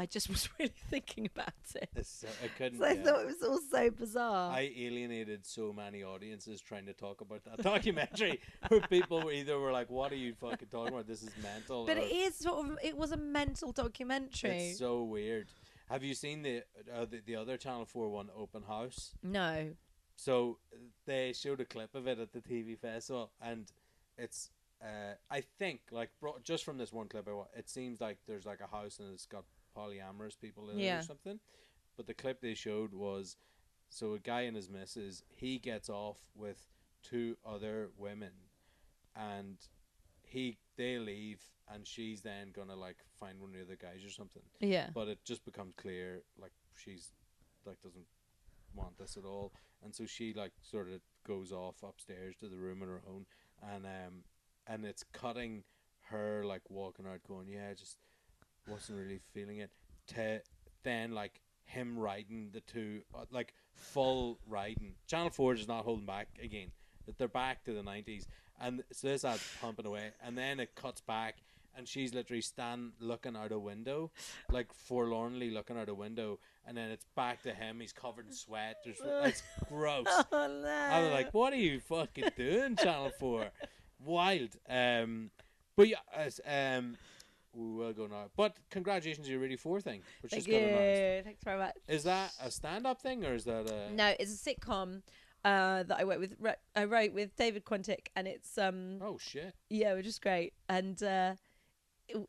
I just was really thinking about it. I couldn't. So I thought it was all so bizarre. I alienated so many audiences trying to talk about that documentary where people were like, "What are you fucking talking about? This is mental." But it is it was a mental documentary. It's so weird. Have you seen the other Channel 4 one, Open House? No. So they showed a clip of it at the TV festival, and it's I think just from this one clip, it seems like there's like a house and it's got polyamorous people in it or something. But the clip they showed was, so a guy and his missus, he gets off with 2 other women, and they leave, and she's then gonna find one of the other guys or something. Yeah. But it just becomes clear she's doesn't want this at all, and so she sort of goes off upstairs to the room on her own, and it's cutting her walking out going, yeah, just wasn't really feeling it, to then him riding the 2 full riding. Channel 4 is not holding back again. They're back to the 90s, and so this ad's pumping away, and then it cuts back and she's literally looking out a window, forlornly looking out a window, and then it's back to him. He's covered in sweat. It's gross. Oh no. I was like, what are you fucking doing, Channel 4? Wild. But yeah, we will go now. But congratulations on your Really 4 thing, which Thank just got announced. you. Thanks very much. Is that a stand-up thing, or is that a... No, it's a sitcom that I wrote with David Quantick, and it's Oh shit. yeah, which is great. And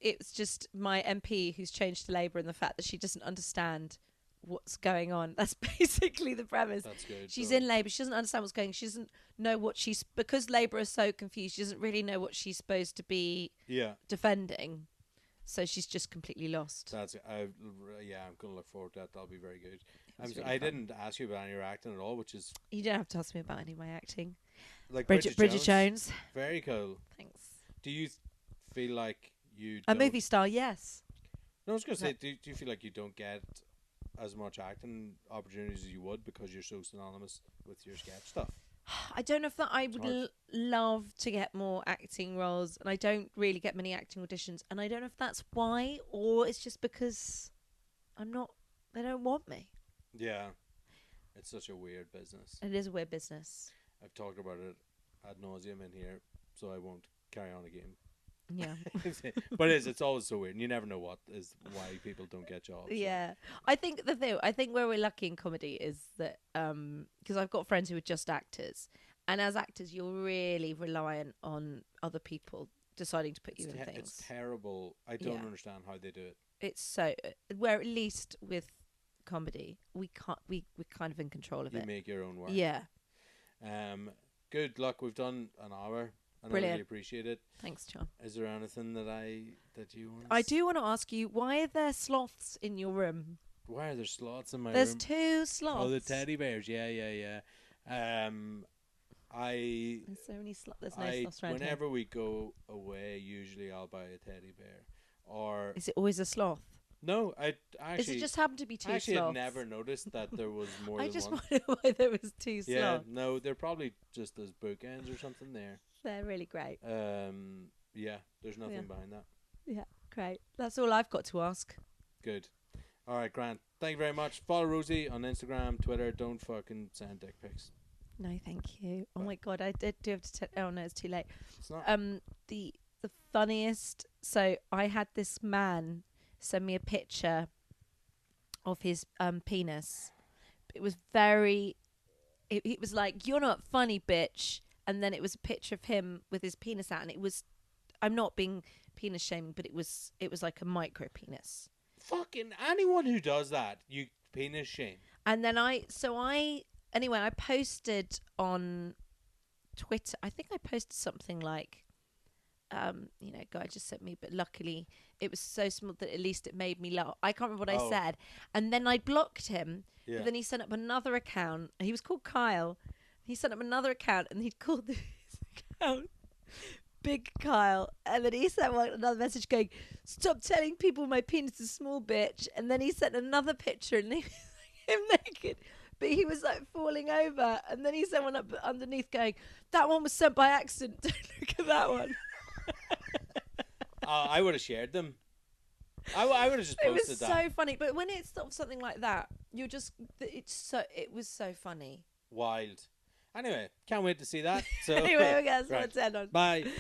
it's just my MP who's changed to Labour, and the fact that she doesn't understand what's going on. That's basically the premise. That's good. She's in Labour. She doesn't understand what's going on. She doesn't know what because Labour is so confused. She doesn't really know what she's supposed to be defending. So she's just completely lost. I'm gonna look forward to that. That'll be very good. Really I didn't ask you about any of your acting at all, which is... You don't have to ask me about any of my acting. Like Bridget Jones. Very cool. Thanks. Do you feel like you... A movie star, yes. No, I was gonna say, do you feel like you don't get as much acting opportunities as you would because you're so synonymous with your sketch stuff? I don't know if that I would love to get more acting roles, and I don't really get many acting auditions, and I don't know if that's why, or it's just because they don't want me. Yeah, it's such a weird business. It is a weird business. I've talked about it ad nauseum in here, so I won't carry on again. Yeah. But it's always so weird, and you never know why people don't get jobs. Yeah. I think where we're lucky in comedy is that because I've got friends who are just actors, and as actors you're really reliant on other people deciding to put you in things. It's terrible. I don't understand how they do it. It's so where at least with comedy we're kind of in control of it. You make your own work. Yeah. Good luck. We've done an hour. And Brilliant. I really appreciate it. Thanks, John. Is there anything that you want? I do want to ask you, why are there sloths in your room? Why are there sloths in my room? There's 2 sloths. Oh, the teddy bears. Yeah. There's so many sloths. There's no sloths around whenever here. we go away, usually I'll buy a teddy bear. Or is it always a sloth? No, I actually. Does it just happen to be 2 sloths? Actually, I'd never noticed that there was more than one. I just wondered why there was 2 sloths. Yeah, no, they're probably just as bookends or something there. They're really great. Yeah, there's nothing behind that. Yeah, great. That's all I've got to ask. Good. All right, Grant. Thank you very much. Follow Rosie on Instagram, Twitter. Don't fucking send dick pics. No, thank you. Oh my God, I do have to. Oh no, it's too late. It's not. The funniest. So I had this man send me a picture of his penis. It was very. It was like, "You're not funny, bitch," and then it was a picture of him with his penis out, and it was. I'm not being penis shaming, but it was like a micro penis. Fucking anyone who does that, you penis shame. And then I posted on Twitter. I think I posted something like, guy just sent me, but luckily it was so small that at least it made me laugh. I can't remember what I said. And then I blocked him. Yeah. But then he set up another account. He was called Kyle. He set up another account, and he'd called his account Big Kyle. And then he sent another message going, "Stop telling people my penis is small, bitch." And then he sent another picture, and he was like, him naked. But he was like falling over. And then he sent one up underneath going, "That one was sent by accident. Don't look at that one." I would have shared them. I would have just posted that. It was so funny. But when it's sort of something like that, it was so funny. Wild. Anyway, can't wait to see that. So anyway, okay, that's what it's on. Bye.